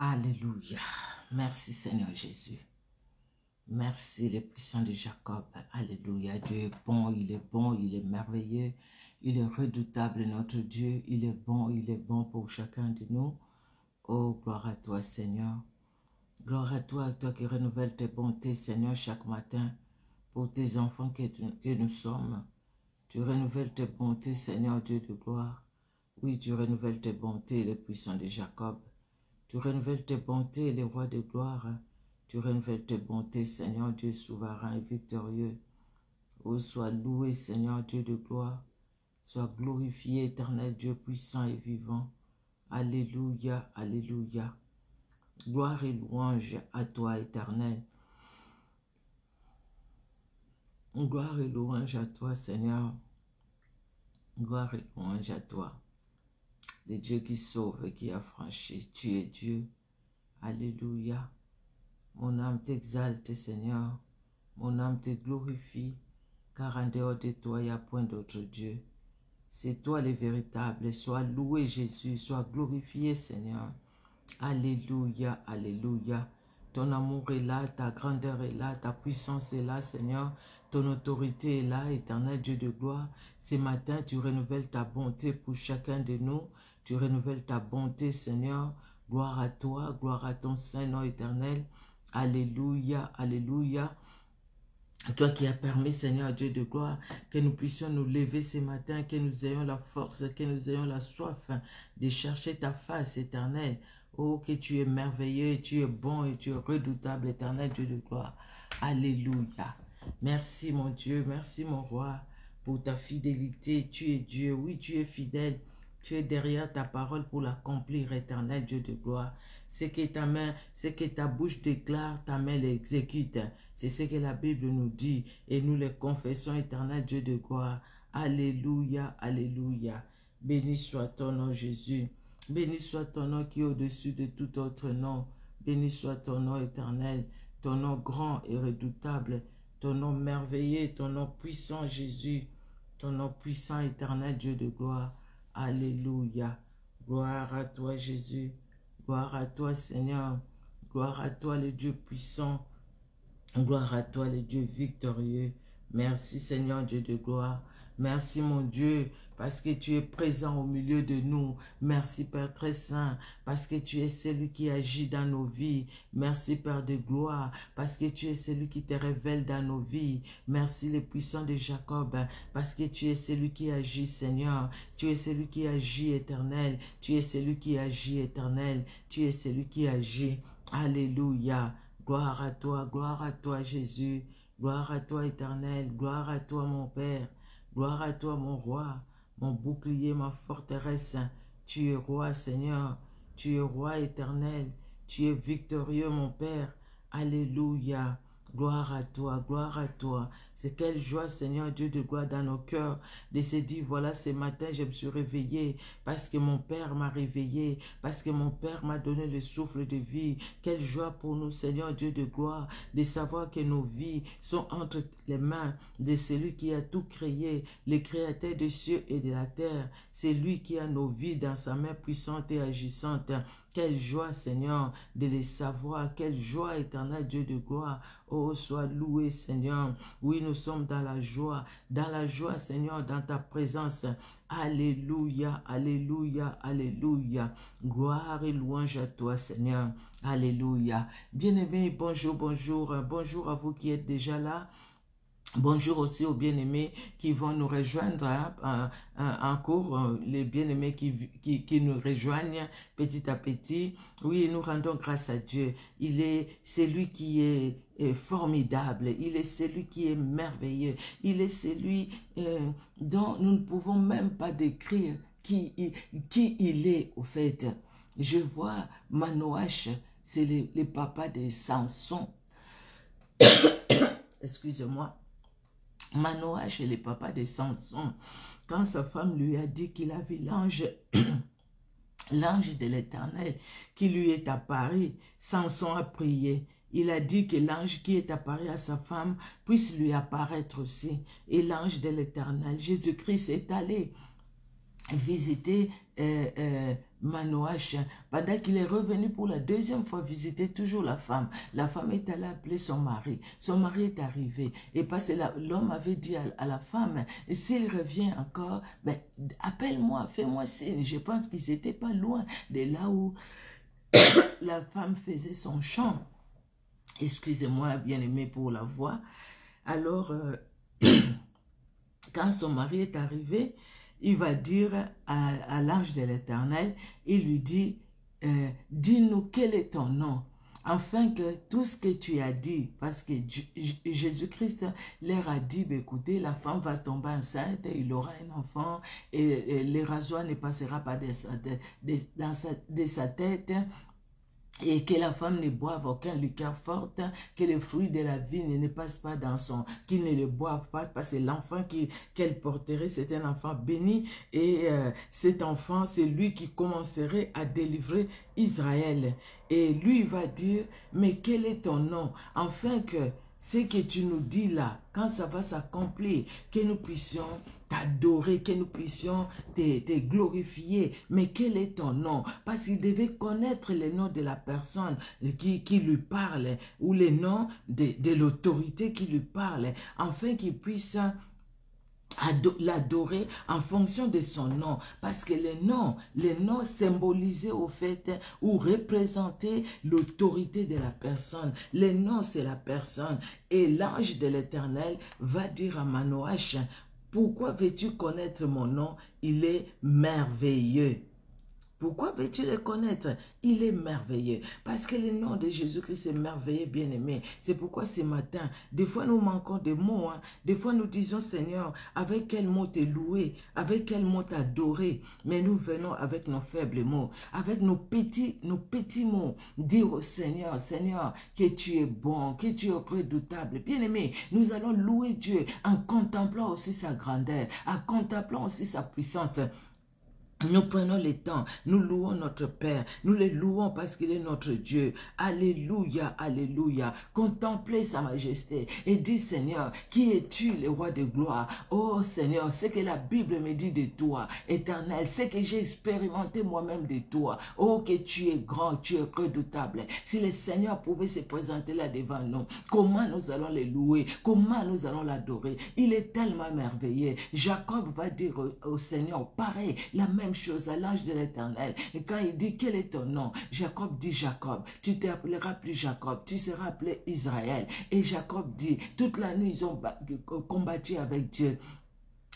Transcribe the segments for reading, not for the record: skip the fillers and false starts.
Alléluia. Merci Seigneur Jésus. Merci les puissants de Jacob. Alléluia. Dieu est bon, il est merveilleux. Il est redoutable notre Dieu. Il est bon pour chacun de nous. Oh, gloire à toi Seigneur. Gloire à toi qui renouvelle tes bontés Seigneur chaque matin pour tes enfants que nous sommes. Tu renouvelles tes bontés Seigneur Dieu de gloire. Oui, tu renouvelles tes bontés les puissants de Jacob. Tu renouvelles tes bontés, les rois de gloire. Tu renouvelles tes bontés, Seigneur Dieu souverain et victorieux. Oh, sois loué, Seigneur Dieu de gloire. Sois glorifié, éternel Dieu puissant et vivant. Alléluia, alléluia. Gloire et louange à toi, éternel. Gloire et louange à toi, Seigneur. Gloire et louange à toi. Le Dieu qui sauve et qui affranchit. Tu es Dieu. Alléluia. Mon âme t'exalte, Seigneur. Mon âme te glorifie, car en dehors de toi, il n'y a point d'autre Dieu. C'est toi le véritable. Sois loué, Jésus. Sois glorifié, Seigneur. Alléluia, alléluia. Ton amour est là, ta grandeur est là, ta puissance est là, Seigneur. Ton autorité est là, éternel Dieu de gloire. Ce matin, tu renouvelles ta bonté pour chacun de nous. Tu renouvelles ta bonté, Seigneur. Gloire à toi, gloire à ton Saint-Nom éternel. Alléluia, alléluia. Toi qui as permis, Seigneur Dieu de gloire, que nous puissions nous lever ce matin, que nous ayons la force, que nous ayons la soif de chercher ta face éternelle. Oh, que tu es merveilleux, tu es bon et tu es redoutable, éternel Dieu de gloire. Alléluia. Merci mon Dieu, merci mon roi pour ta fidélité. Tu es Dieu, oui tu es fidèle. Tu es derrière ta parole pour l'accomplir, éternel Dieu de gloire. Ce que ta main, ce que ta bouche déclare, ta main l'exécute. C'est ce que la Bible nous dit et nous les confessons, éternel Dieu de gloire. Alléluia, alléluia. Béni soit ton nom, Jésus. Béni soit ton nom qui est au-dessus de tout autre nom. Béni soit ton nom éternel, ton nom grand et redoutable, ton nom merveilleux, ton nom puissant, Jésus. Ton nom puissant, éternel Dieu de gloire. Alléluia. Gloire à toi, Jésus. Gloire à toi, Seigneur. Gloire à toi, le Dieu puissant. Gloire à toi, le Dieu victorieux. Merci, Seigneur Dieu de gloire. Merci, mon Dieu, parce que tu es présent au milieu de nous. Merci, Père très saint, parce que tu es celui qui agit dans nos vies. Merci, Père de gloire, parce que tu es celui qui te révèle dans nos vies. Merci, le puissant de Jacob, parce que tu es celui qui agit, Seigneur. Tu es celui qui agit, éternel. Tu es celui qui agit, éternel. Tu es celui qui agit. Alléluia. Gloire à toi, Jésus. Gloire à toi, éternel. Gloire à toi, mon Père. Gloire à toi, mon roi, mon bouclier, ma forteresse. Tu es roi, Seigneur. Tu es roi éternel. Tu es victorieux, mon Père. Alléluia. Gloire à toi, gloire à toi. C'est quelle joie, Seigneur Dieu de gloire, dans nos cœurs, de se dire, voilà, ce matin, je me suis réveillé parce que mon Père m'a réveillé, parce que mon Père m'a donné le souffle de vie. Quelle joie pour nous, Seigneur Dieu de gloire, de savoir que nos vies sont entre les mains de celui qui a tout créé, le créateur des cieux et de la terre. C'est lui qui a nos vies dans sa main puissante et agissante. Quelle joie, Seigneur, de les savoir. Quelle joie, éternel Dieu de gloire. Oh, sois loué, Seigneur. Oui, nous sommes dans la joie, Seigneur, dans ta présence. Alléluia, alléluia, alléluia. Gloire et louange à toi, Seigneur. Alléluia. Bien-aimés, bonjour, bonjour. Bonjour à vous qui êtes déjà là. Bonjour aussi aux bien-aimés qui vont nous rejoindre en cours, les bien-aimés qui nous rejoignent petit à petit. Oui, nous rendons grâce à Dieu. Il est celui qui est formidable. Il est celui qui est merveilleux. Il est celui dont nous ne pouvons même pas décrire qui il est au fait. Je vois Manoach, c'est le papa de Samson. Excusez-moi. Manoach est le papa de Samson. Quand sa femme lui a dit qu'il a vu l'ange, l'ange de l'Éternel qui lui est apparu, Samson a prié. Il a dit que l'ange qui est apparu à sa femme puisse lui apparaître aussi. Et l'ange de l'Éternel, Jésus-Christ, est allé visiter Manoach, pendant qu'il est revenu pour la deuxième fois visiter toujours la femme est allée appeler son mari. Son mari est arrivé. Et parce que l'homme avait dit à la femme, s'il revient encore, ben, appelle-moi, fais-moi signe. Je pense qu'ils n'étaient pas loin de là où la femme faisait son chant. Excusez-moi, bien-aimé, pour la voix. Alors, quand son mari est arrivé, il va dire à l'ange de l'Éternel, il lui dit, dis-nous quel est ton nom, afin que tout ce que tu as dit, parce que Jésus-Christ leur a dit, écoutez, la femme va tomber enceinte, il aura un enfant, et le rasoir ne passera pas de sa tête, et que la femme ne boive aucun liqueur forte, que le fruit de la vigne ne passe pas dans son, qu'il ne le boive pas, parce que l'enfant qu'elle porterait, c'est un enfant béni, et cet enfant, c'est lui qui commencerait à délivrer Israël. Et lui va dire, mais quel est ton nom, afin que ce que tu nous dis là, quand ça va s'accomplir, que nous puissions t'adorer, que nous puissions te glorifier. Mais quel est ton nom? Parce qu'il devait connaître le nom de la personne qui lui parle, ou le nom de l'autorité qui lui parle, afin qu'il puisse l'adorer en fonction de son nom, parce que les noms symbolisaient au fait ou représentaient l'autorité de la personne. Les noms, c'est la personne. Et l'ange de l'Éternel va dire à Manoach, pourquoi veux-tu connaître mon nom? Il est merveilleux. Pourquoi veux-tu le connaître? Il est merveilleux. Parce que le nom de Jésus-Christ est merveilleux, bien-aimé. C'est pourquoi ce matin, des fois nous manquons de mots. Des fois nous disons, Seigneur, avec quel mot te louer? Avec quel mot t'adorer? Mais nous venons avec nos faibles mots, avec nos petits mots, dire au Seigneur, Seigneur, que tu es bon, que tu es redoutable. Bien-aimé, nous allons louer Dieu en contemplant aussi sa grandeur, en contemplant aussi sa puissance. Nous prenons le temps, nous louons notre Père, nous le louons parce qu'il est notre Dieu. Alléluia, alléluia. Contemplez sa majesté et dis, Seigneur, qui es-tu, le roi de gloire? Oh Seigneur, c'est que la Bible me dit de toi, éternel, c'est que j'ai expérimenté moi-même de toi. Oh, que tu es grand, tu es redoutable. Si le Seigneur pouvait se présenter là devant nous, comment nous allons le louer? Comment nous allons l'adorer? Il est tellement merveilleux. Jacob va dire au Seigneur, pareil, la même chose à l'ange de l'Éternel. Et quand il dit, quel est ton nom? Jacob dit, Jacob. Tu t'appelleras plus Jacob, tu seras appelé Israël. Et Jacob dit, toute la nuit, ils ont combattu avec Dieu.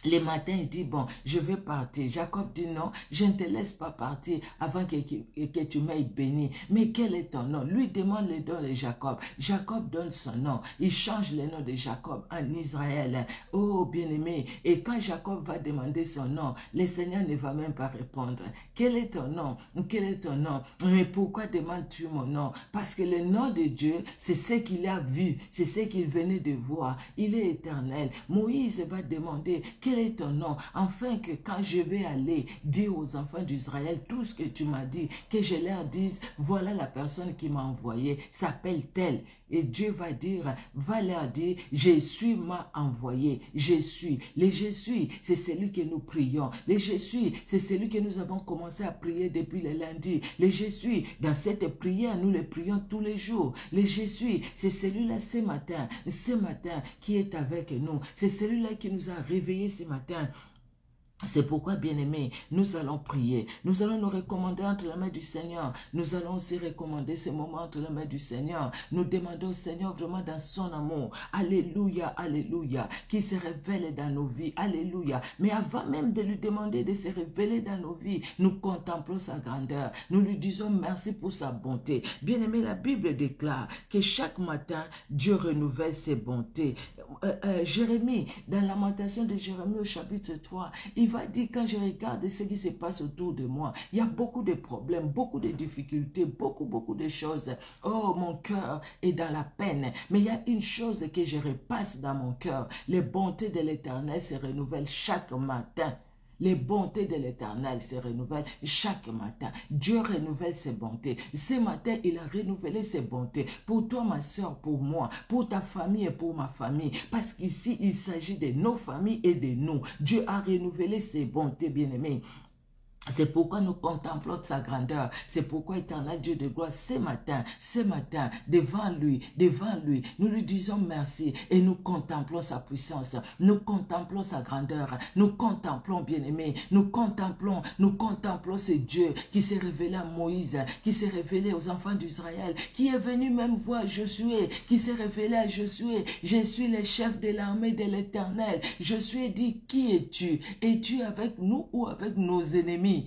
Les matins, il dit, bon, je vais partir. Jacob dit, non, je ne te laisse pas partir avant que tu m'aies béni. Mais quel est ton nom? Lui demande le nom de Jacob. Jacob donne son nom. Il change le nom de Jacob en Israël. Oh, bien-aimé. Et quand Jacob va demander son nom, le Seigneur ne va même pas répondre. Quel est ton nom? Quel est ton nom? Mais pourquoi demandes-tu mon nom? Parce que le nom de Dieu, c'est ce qu'il a vu. C'est ce qu'il venait de voir. Il est éternel. Moïse va demander, quel est ton nom, afin que quand je vais aller dire aux enfants d'Israël tout ce que tu m'as dit, que je leur dise, voilà la personne qui m'a envoyé, s'appelle telle. Et Dieu va leur dire, Jésus m'a envoyé, je suis. Le je suis, c'est celui que nous prions. Le je suis, c'est celui que nous avons commencé à prier depuis le lundi. Le je suis, dans cette prière, nous le prions tous les jours. Le je suis, c'est celui-là ce matin qui est avec nous. C'est celui-là qui nous a réveillés ce matin. C'est pourquoi, bien-aimés, nous allons prier. Nous allons nous recommander entre les mains du Seigneur. Nous allons aussi recommander ces moments entre les mains du Seigneur. Nous demandons au Seigneur vraiment dans son amour. Alléluia, alléluia. Qui se révèle dans nos vies. Alléluia. Mais avant même de lui demander de se révéler dans nos vies, nous contemplons sa grandeur. Nous lui disons merci pour sa bonté. Bien-aimés, la Bible déclare que chaque matin, Dieu renouvelle ses bontés. Jérémie, dans la lamentation de Jérémie au chapitre 3, il va dire, quand je regarde ce qui se passe autour de moi, il y a beaucoup de problèmes, beaucoup de difficultés, beaucoup de choses. Oh, mon cœur est dans la peine. Mais il y a une chose que je repasse dans mon cœur. Les bontés de l'Éternel se renouvellent chaque matin. Les bontés de l'Éternel se renouvellent chaque matin. Dieu renouvelle ses bontés. Ce matin, il a renouvelé ses bontés. Pour toi, ma soeur, pour moi, pour ta famille et pour ma famille. Parce qu'ici, il s'agit de nos familles et de nous. Dieu a renouvelé ses bontés, bien-aimés. C'est pourquoi nous contemplons sa grandeur. C'est pourquoi, éternel Dieu de gloire, ce matin, devant lui, nous lui disons merci et nous contemplons sa puissance. Nous contemplons sa grandeur. Nous contemplons, bien-aimé. Nous contemplons ce Dieu qui s'est révélé à Moïse, qui s'est révélé aux enfants d'Israël, qui est venu même voir Josué, qui s'est révélé à Josué. Je suis le chef de l'armée de l'Éternel. Josué dit, qui es-tu? Es-tu avec nous ou avec nos ennemis?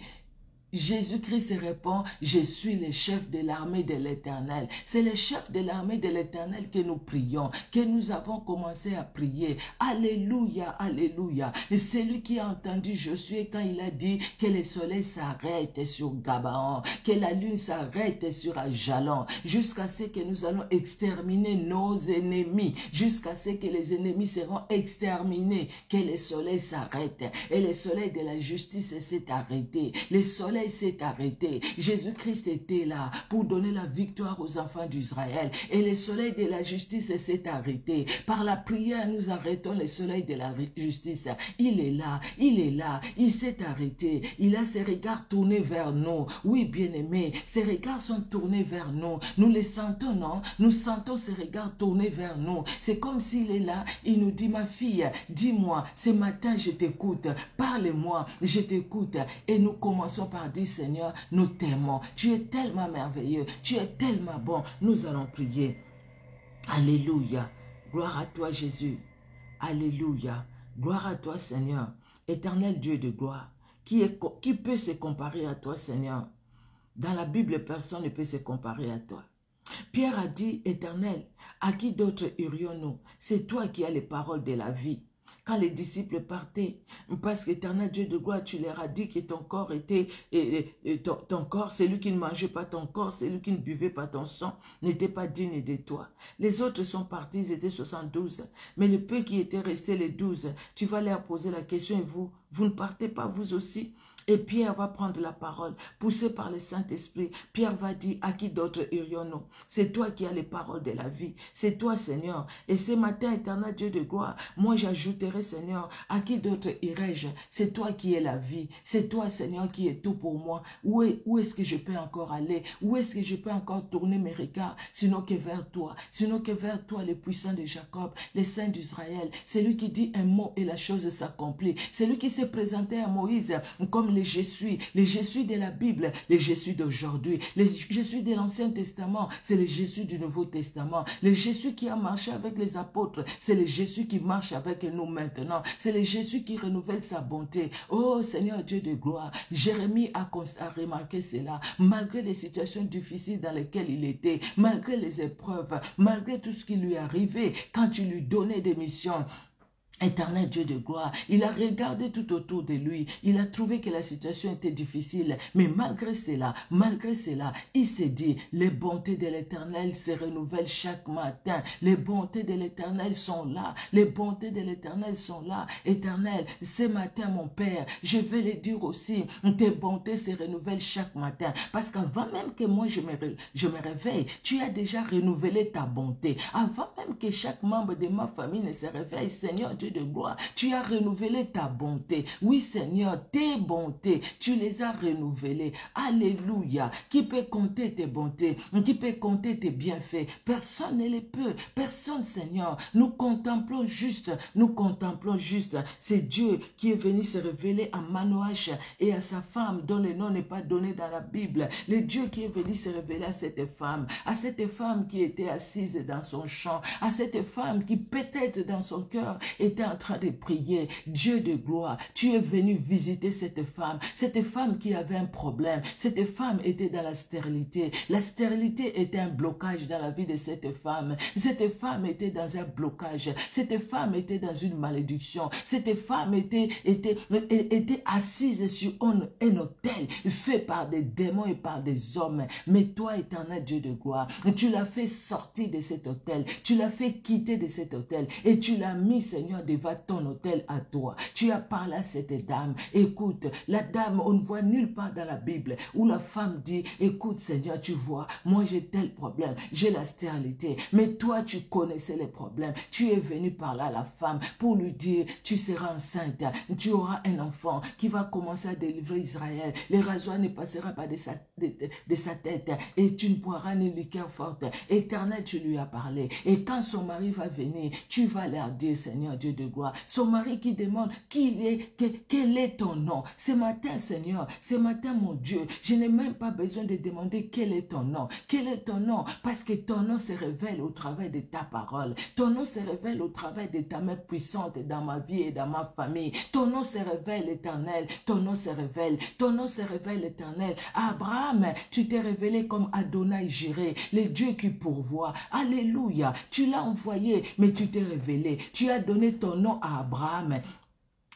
Jésus-Christ répond, je suis le chef de l'armée de l'Éternel. C'est le chef de l'armée de l'Éternel que nous prions, que nous avons commencé à prier. Alléluia, alléluia. C'est lui qui a entendu Josué quand il a dit que le soleil s'arrête sur Gabaon, que la lune s'arrête sur Ajalon, jusqu'à ce que nous allons exterminer nos ennemis, jusqu'à ce que les ennemis seront exterminés, que le soleil s'arrête. Et le soleil de la justice s'est arrêté. Le soleil s'est arrêté. Jésus-Christ était là pour donner la victoire aux enfants d'Israël. Et le soleil de la justice s'est arrêté. Par la prière, nous arrêtons le soleil de la justice. Il est là, il s'est arrêté. Il a ses regards tournés vers nous. Oui, bien-aimés, ses regards sont tournés vers nous. Nous les sentons, non? Nous sentons ses regards tournés vers nous. C'est comme s'il est là, il nous dit, ma fille, dis-moi, ce matin je t'écoute, parle-moi, je t'écoute. Et nous commençons par dire, Seigneur, nous t'aimons. Tu es tellement merveilleux. Tu es tellement bon. Nous allons prier. Alléluia. Gloire à toi, Jésus. Alléluia. Gloire à toi, Seigneur. Éternel Dieu de gloire. Qui peut se comparer à toi, Seigneur? Dans la Bible, personne ne peut se comparer à toi. Pierre a dit, Éternel, à qui d'autre irions-nous? C'est toi qui as les paroles de la vie. Quand les disciples partaient, parce qu'éternel Dieu de gloire, tu leur as dit que ton corps était, ton corps, celui qui ne mangeait pas ton corps, celui qui ne buvait pas ton sang, n'était pas digne de toi. Les autres sont partis, ils étaient 72, mais le peu qui étaient restés, les 12, tu vas leur poser la question, et vous ne partez pas vous aussi? Et Pierre va prendre la parole, poussé par le Saint-Esprit. Pierre va dire, à qui d'autre irions-nous? C'est toi qui as les paroles de la vie. C'est toi, Seigneur. Et ce matin, éternel Dieu de gloire, moi j'ajouterai, Seigneur, à qui d'autre irai-je? C'est toi qui es la vie. C'est toi, Seigneur, qui es tout pour moi. Où est-ce que je peux encore aller? Où est-ce que je peux encore tourner mes regards? Sinon que vers toi. Sinon que vers toi, le puissant de Jacob, les saints d'Israël. C'est lui qui dit un mot et la chose s'accomplit. C'est lui qui s'est présenté à Moïse comme les je suis de la Bible, les je suis d'aujourd'hui, les je suis de l'Ancien Testament, c'est le Jésus du Nouveau Testament, le Jésus qui a marché avec les apôtres, c'est le Jésus qui marche avec nous maintenant, c'est le Jésus qui renouvelle sa bonté. Oh Seigneur Dieu de gloire, Jérémie a remarqué cela, malgré les situations difficiles dans lesquelles il était, malgré les épreuves, malgré tout ce qui lui arrivait, quand tu lui donnais des missions, Éternel Dieu de gloire, il a regardé tout autour de lui, il a trouvé que la situation était difficile, mais malgré cela, il s'est dit, les bontés de l'Éternel se renouvellent chaque matin, les bontés de l'Éternel sont là, les bontés de l'Éternel sont là. Éternel, ce matin mon Père, je vais le dire aussi, tes bontés se renouvellent chaque matin, parce qu'avant même que moi je me réveille, tu as déjà renouvelé ta bonté, avant même que chaque membre de ma famille ne se réveille, Seigneur Dieu de gloire, tu as renouvelé ta bonté. Oui Seigneur, tes bontés, tu les as renouvelées. Alléluia. Qui peut compter tes bontés? Qui peut compter tes bienfaits? Personne ne les peut. Personne, Seigneur. Nous contemplons juste. C'est Dieu qui est venu se révéler à Manoach et à sa femme dont le nom n'est pas donné dans la Bible. Le Dieu qui est venu se révéler à cette femme qui était assise dans son champ, à cette femme qui peut-être dans son cœur était en train de prier. Dieu de gloire, tu es venu visiter cette femme qui avait un problème. Cette femme était dans la stérilité. La stérilité était un blocage dans la vie de cette femme. Cette femme était dans un blocage. Cette femme était dans une malédiction. Cette femme était assise sur un autel fait par des démons et par des hommes. Mais toi, éternel Dieu de gloire, tu l'as fait sortir de cet autel. Tu l'as fait quitter de cet autel et tu l'as mis, Seigneur, devant ton hôtel à toi. Tu as parlé à cette dame. Écoute, la dame, on ne voit nulle part dans la Bible où la femme dit, écoute Seigneur, tu vois, moi j'ai tel problème, j'ai la stérilité. Mais toi, tu connaissais les problèmes. Tu es venu par là à la femme pour lui dire, tu seras enceinte, tu auras un enfant qui va commencer à délivrer Israël. Les rasoirs ne passeront pas de sa tête et tu ne boiras ni liqueur forte. Éternel, tu lui as parlé. Et quand son mari va venir, tu vas leur dire, Seigneur Dieu de gloire, son mari qui demande quel est ton nom. Ce matin, Seigneur, ce matin, mon Dieu, je n'ai même pas besoin de demander quel est ton nom. Quel est ton nom? Parce que ton nom se révèle au travers de ta parole. Ton nom se révèle au travers de ta main puissante dans ma vie et dans ma famille. Ton nom se révèle, Éternel. Ton nom se révèle. Ton nom se révèle, Éternel. Abraham, tu t'es révélé comme Adonai Jireh, le Dieu qui pourvoit. Alléluia. Tu l'as envoyé, mais tu t'es révélé. Tu as donné ton nom à Abraham.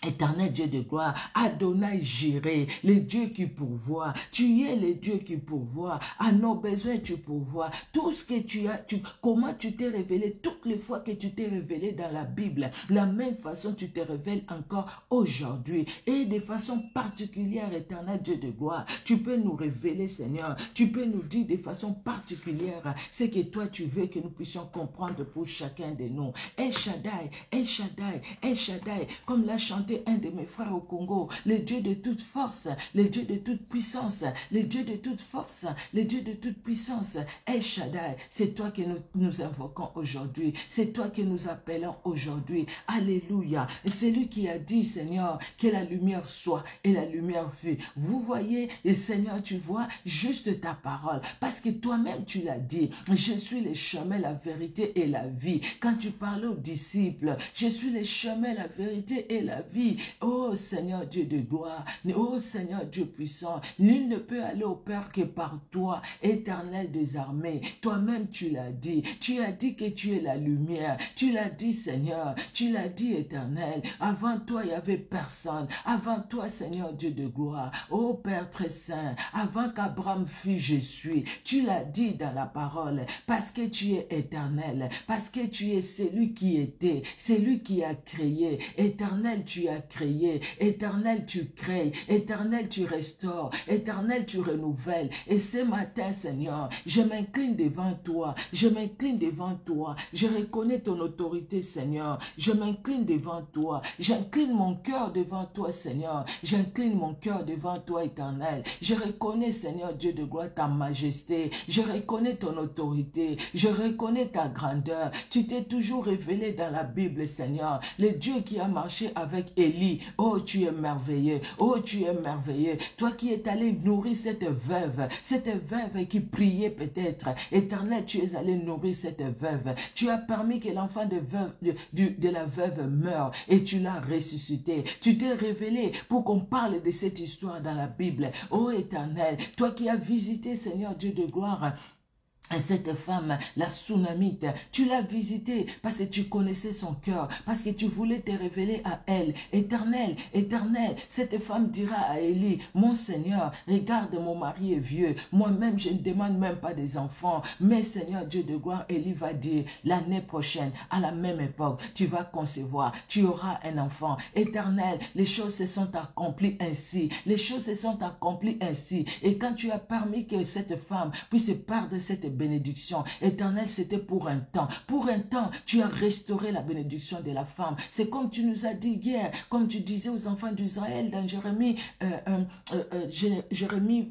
Éternel Dieu de gloire, Adonai Jireh, le Dieu qui pourvoit. Tu es le Dieu qui pourvoit. À nos besoins, tu pourvois. Tout ce que tu as, comment tu t'es révélé, toutes les fois que tu t'es révélé dans la Bible, la même façon tu te révèles encore aujourd'hui. Et de façon particulière, Éternel Dieu de gloire, tu peux nous révéler, Seigneur. Tu peux nous dire de façon particulière ce que toi tu veux que nous puissions comprendre pour chacun de nous. El Shaddai, El Shaddai, El Shaddai, comme l'a chanté un de mes frères au Congo, le Dieu de toute force, le Dieu de toute puissance, le Dieu de toute force, le Dieu de toute puissance, El Shaddai, c'est toi que nous invoquons aujourd'hui, c'est toi que nous appelons aujourd'hui, alléluia, c'est lui qui a dit, Seigneur, que la lumière soit, et la lumière fut. Vous voyez, et Seigneur, tu vois, juste ta parole, parce que toi-même tu l'as dit, je suis le chemin, la vérité et la vie. Quand tu parlais aux disciples, je suis le chemin, la vérité et la vie. Oh Seigneur Dieu de gloire, oh Seigneur Dieu puissant, nul ne peut aller au Père que par toi, Éternel des armées. Toi-même tu l'as dit, tu as dit que tu es la lumière, tu l'as dit Seigneur, tu l'as dit Éternel, avant toi il n'y avait personne, avant toi Seigneur Dieu de gloire, oh Père très saint, avant qu'Abraham fût je suis, tu l'as dit dans la parole, parce que tu es éternel, parce que tu es celui qui était, celui qui a créé, Éternel tu as créé, Éternel tu crées, Éternel tu restaures, Éternel tu renouvelles. Et ce matin Seigneur, je m'incline devant toi, je m'incline devant toi, je reconnais ton autorité Seigneur, je m'incline devant toi, j'incline mon cœur devant toi Seigneur, j'incline mon cœur devant toi Éternel, je reconnais Seigneur Dieu de gloire ta majesté, je reconnais ton autorité, je reconnais ta grandeur, tu t'es toujours révélé dans la Bible Seigneur, le Dieu qui a marché avec Élie. Oh, tu es merveilleux. Oh, tu es merveilleux. Toi qui es allé nourrir cette veuve qui priait peut-être. Éternel, tu es allé nourrir cette veuve. Tu as permis que l'enfant de la veuve meure et tu l'as ressuscité. Tu t'es révélé pour qu'on parle de cette histoire dans la Bible. Oh, Éternel, toi qui as visité, Seigneur Dieu de gloire, cette femme, la Sunamite, tu l'as visitée parce que tu connaissais son cœur, parce que tu voulais te révéler à elle. Éternel, éternel, cette femme dira à Élie, mon Seigneur, regarde mon mari est vieux, moi-même je ne demande même pas des enfants, mais Seigneur Dieu de gloire, Élie va dire, l'année prochaine, à la même époque, tu vas concevoir, tu auras un enfant. Éternel, les choses se sont accomplies ainsi, les choses se sont accomplies ainsi, et quand tu as permis que cette femme puisse perdre cette bénédiction. Éternel, c'était pour un temps. Pour un temps, tu as restauré la bénédiction de la femme. C'est comme tu nous as dit hier, comme tu disais aux enfants d'Israël dans Jérémie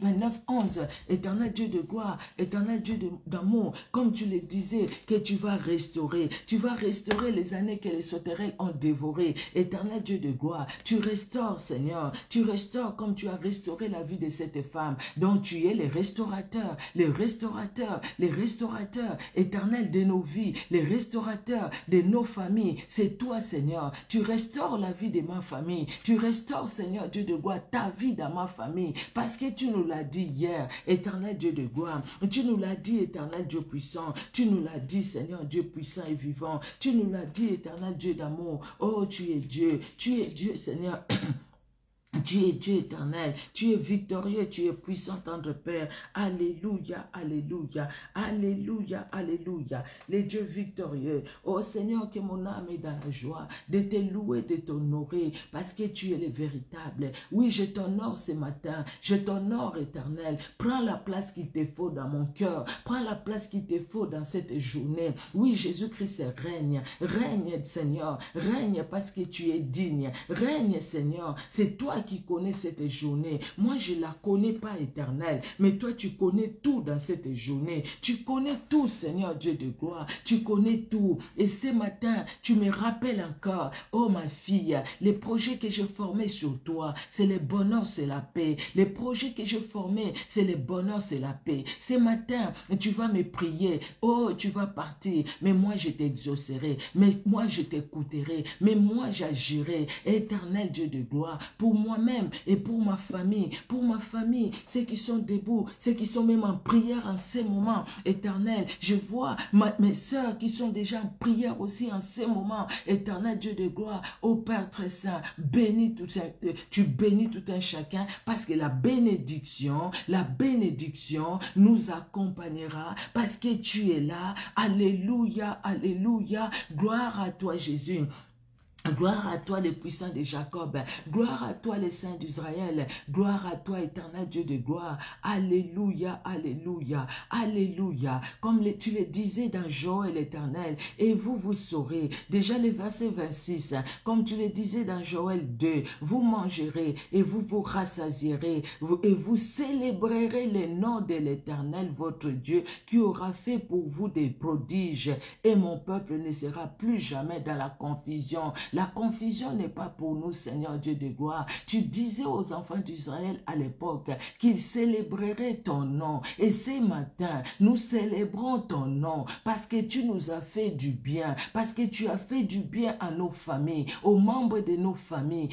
29, 11. Éternel Dieu de gloire, éternel Dieu d'amour, comme tu le disais, que tu vas restaurer les années que les sauterelles ont dévorées. Éternel Dieu de gloire, tu restaures, Seigneur, tu restaures comme tu as restauré la vie de cette femme, dont tu es le restaurateur, les restaurateurs éternels de nos vies, les restaurateurs de nos familles. C'est toi, Seigneur. Tu restaures la vie de ma famille. Tu restaures, Seigneur Dieu de gloire, ta vie dans ma famille. Parce que tu nous l'as dit hier, éternel Dieu de gloire. Tu nous l'as dit, éternel Dieu puissant. Tu nous l'as dit, Seigneur Dieu puissant et vivant. Tu nous l'as dit, éternel Dieu d'amour. Oh, tu es Dieu, Seigneur. Tu es Dieu éternel, tu es victorieux, tu es puissant, tendre Père. Alléluia, alléluia, alléluia, alléluia. Les dieux victorieux. Oh Seigneur, que mon âme est dans la joie de te louer, de t'honorer, parce que tu es le véritable. Oui, je t'honore ce matin, je t'honore éternel. Prends la place qu'il te faut dans mon cœur, prends la place qu'il te faut dans cette journée. Oui, Jésus-Christ règne, règne Seigneur, règne parce que tu es digne, règne Seigneur, c'est toi qui connais cette journée. Moi, je ne la connais pas éternelle, mais toi, tu connais tout dans cette journée. Tu connais tout, Seigneur Dieu de gloire. Tu connais tout. Et ce matin, tu me rappelles encore, oh ma fille, les projets que je formais sur toi, c'est le bonheur, c'est la paix. Les projets que je formais, c'est le bonheur, c'est la paix. Ce matin, tu vas me prier. Oh, tu vas partir, mais moi, je t'exaucerai. Mais moi, je t'écouterai. Mais moi, j'agirai. Éternel Dieu de gloire, pour moi-même et pour ma famille, ceux qui sont debout, ceux qui sont même en prière en ces moments, éternel, je vois mes sœurs qui sont déjà en prière aussi en ces moments, éternel Dieu de gloire, ô Père très saint, bénis tu bénis tout un chacun, parce que la bénédiction nous accompagnera, parce que tu es là, alléluia, alléluia, gloire à toi Jésus. Gloire à toi, le puissant de Jacob. Gloire à toi, le saint d'Israël. Gloire à toi, éternel Dieu de gloire. Alléluia, alléluia, alléluia. Comme tu le disais dans Joël éternel. Et vous, vous saurez. Déjà le verset 26. Comme tu le disais dans Joël 2. Vous mangerez et vous vous rassasierez. Et vous célébrerez le nom de l'éternel, votre Dieu, qui aura fait pour vous des prodiges. Et mon peuple ne sera plus jamais dans la confusion. La confusion n'est pas pour nous, Seigneur Dieu de gloire. Tu disais aux enfants d'Israël à l'époque qu'ils célébreraient ton nom. Et ce matin, nous célébrons ton nom parce que tu nous as fait du bien, parce que tu as fait du bien à nos familles, aux membres de nos familles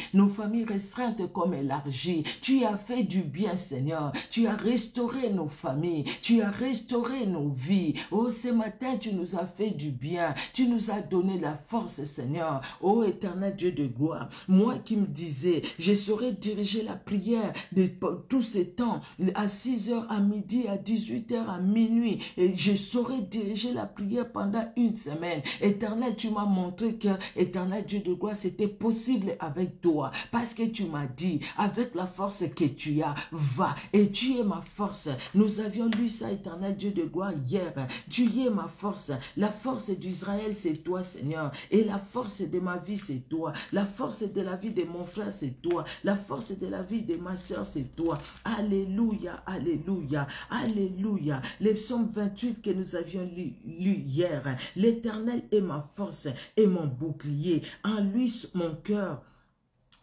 restreintes comme élargies. Tu as fait du bien, Seigneur. Tu as restauré nos familles, tu as restauré nos vies. Oh, ce matin, tu nous as fait du bien. Tu nous as donné la force, Seigneur. Oh, éternel Dieu de gloire, moi qui me disais, je saurais diriger la prière de tous ces temps, à 6h, à midi, à 18h, à minuit, et je saurais diriger la prière pendant une semaine. Éternel, tu m'as montré que, éternel Dieu de gloire, c'était possible avec toi, parce que tu m'as dit, avec la force que tu as, va, et tu es ma force. Nous avions lu ça, éternel Dieu de gloire, hier. Tu es ma force. La force d'Israël, c'est toi, Seigneur, et la force de ma vie, c'est toi. La force de la vie de mon frère, c'est toi. La force de la vie de ma soeur, c'est toi. Alléluia, alléluia, alléluia. Le psaume 28 que nous avions lu hier. L'Éternel est ma force et mon bouclier. En lui, mon cœur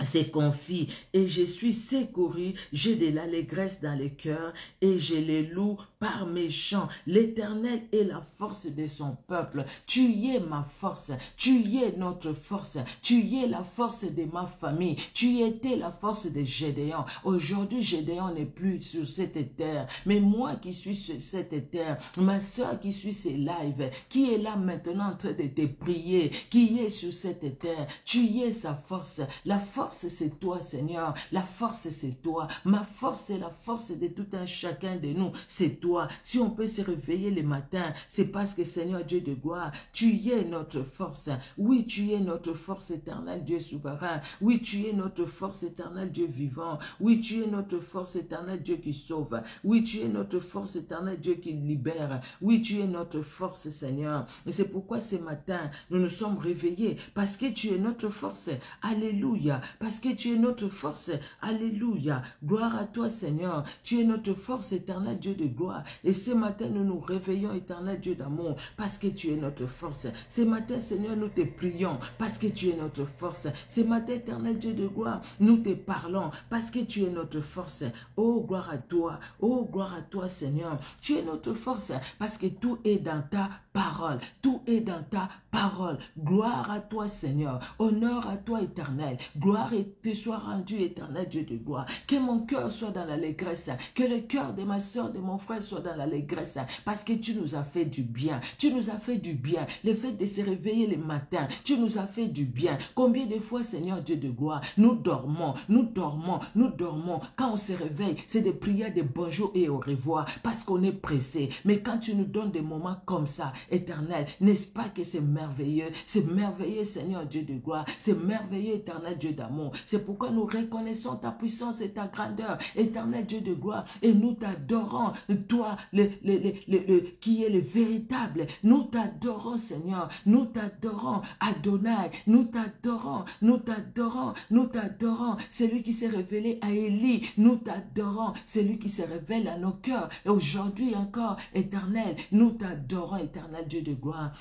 c'est confie et je suis secouru, j'ai de l'allégresse dans le cœur et je les loue par mes chants. L'Éternel est la force de son peuple. Tu es ma force, tu es notre force, tu es la force de ma famille, tu étais la force de Gédéon. Aujourd'hui, Gédéon n'est plus sur cette terre, mais moi qui suis sur cette terre, ma soeur qui suit ces lives, qui est là maintenant en train de te prier, qui est sur cette terre, tu es sa force. La force c'est toi, Seigneur. La force c'est toi. Ma force c'est la force de tout un chacun de nous. C'est toi. Si on peut se réveiller le matin, c'est parce que Seigneur Dieu de gloire, tu es notre force. Oui, tu es notre force éternelle, Dieu souverain. Oui, tu es notre force éternelle, Dieu vivant. Oui, tu es notre force éternelle, Dieu qui sauve. Oui, tu es notre force éternelle, Dieu qui libère. Oui, tu es notre force, Seigneur. Et c'est pourquoi ce matin, nous nous sommes réveillés. Parce que tu es notre force. Alléluia. Parce que tu es notre force. Alléluia. Gloire à toi, Seigneur. Tu es notre force, éternel Dieu de gloire. Et ce matin, nous nous réveillons, éternel Dieu d'amour, parce que tu es notre force. Ce matin, Seigneur, nous te prions, parce que tu es notre force. Ce matin, éternel Dieu de gloire, nous te parlons, parce que tu es notre force. Oh, gloire à toi. Oh, gloire à toi, Seigneur. Tu es notre force, parce que tout est dans ta parole. Tout est dans ta parole. Gloire à toi, Seigneur. Honneur à toi, Éternel. Gloire te soit rendue, Éternel Dieu de gloire. Que mon cœur soit dans l'allégresse. Que le cœur de ma soeur, de mon frère soit dans l'allégresse. Parce que tu nous as fait du bien. Tu nous as fait du bien. Le fait de se réveiller le matin, tu nous as fait du bien. Combien de fois, Seigneur Dieu de gloire, nous dormons, nous dormons, nous dormons. Quand on se réveille, c'est des prières de bonjour et au revoir parce qu'on est pressé. Mais quand tu nous donnes des moments comme ça, Éternel, n'est-ce pas que c'est merveilleux? C'est merveilleux, Seigneur Dieu de gloire. C'est merveilleux, Éternel Dieu d'amour. C'est pourquoi nous reconnaissons ta puissance et ta grandeur, Éternel Dieu de gloire. Et nous t'adorons, toi, qui est le véritable. Nous t'adorons, Seigneur. Nous t'adorons, Adonai. Nous t'adorons, nous t'adorons, nous t'adorons. C'est lui qui s'est révélé à Élie. Nous t'adorons. C'est lui qui se révèle à nos cœurs. Et aujourd'hui encore, Éternel, nous t'adorons, Éternel Dieu de gloire.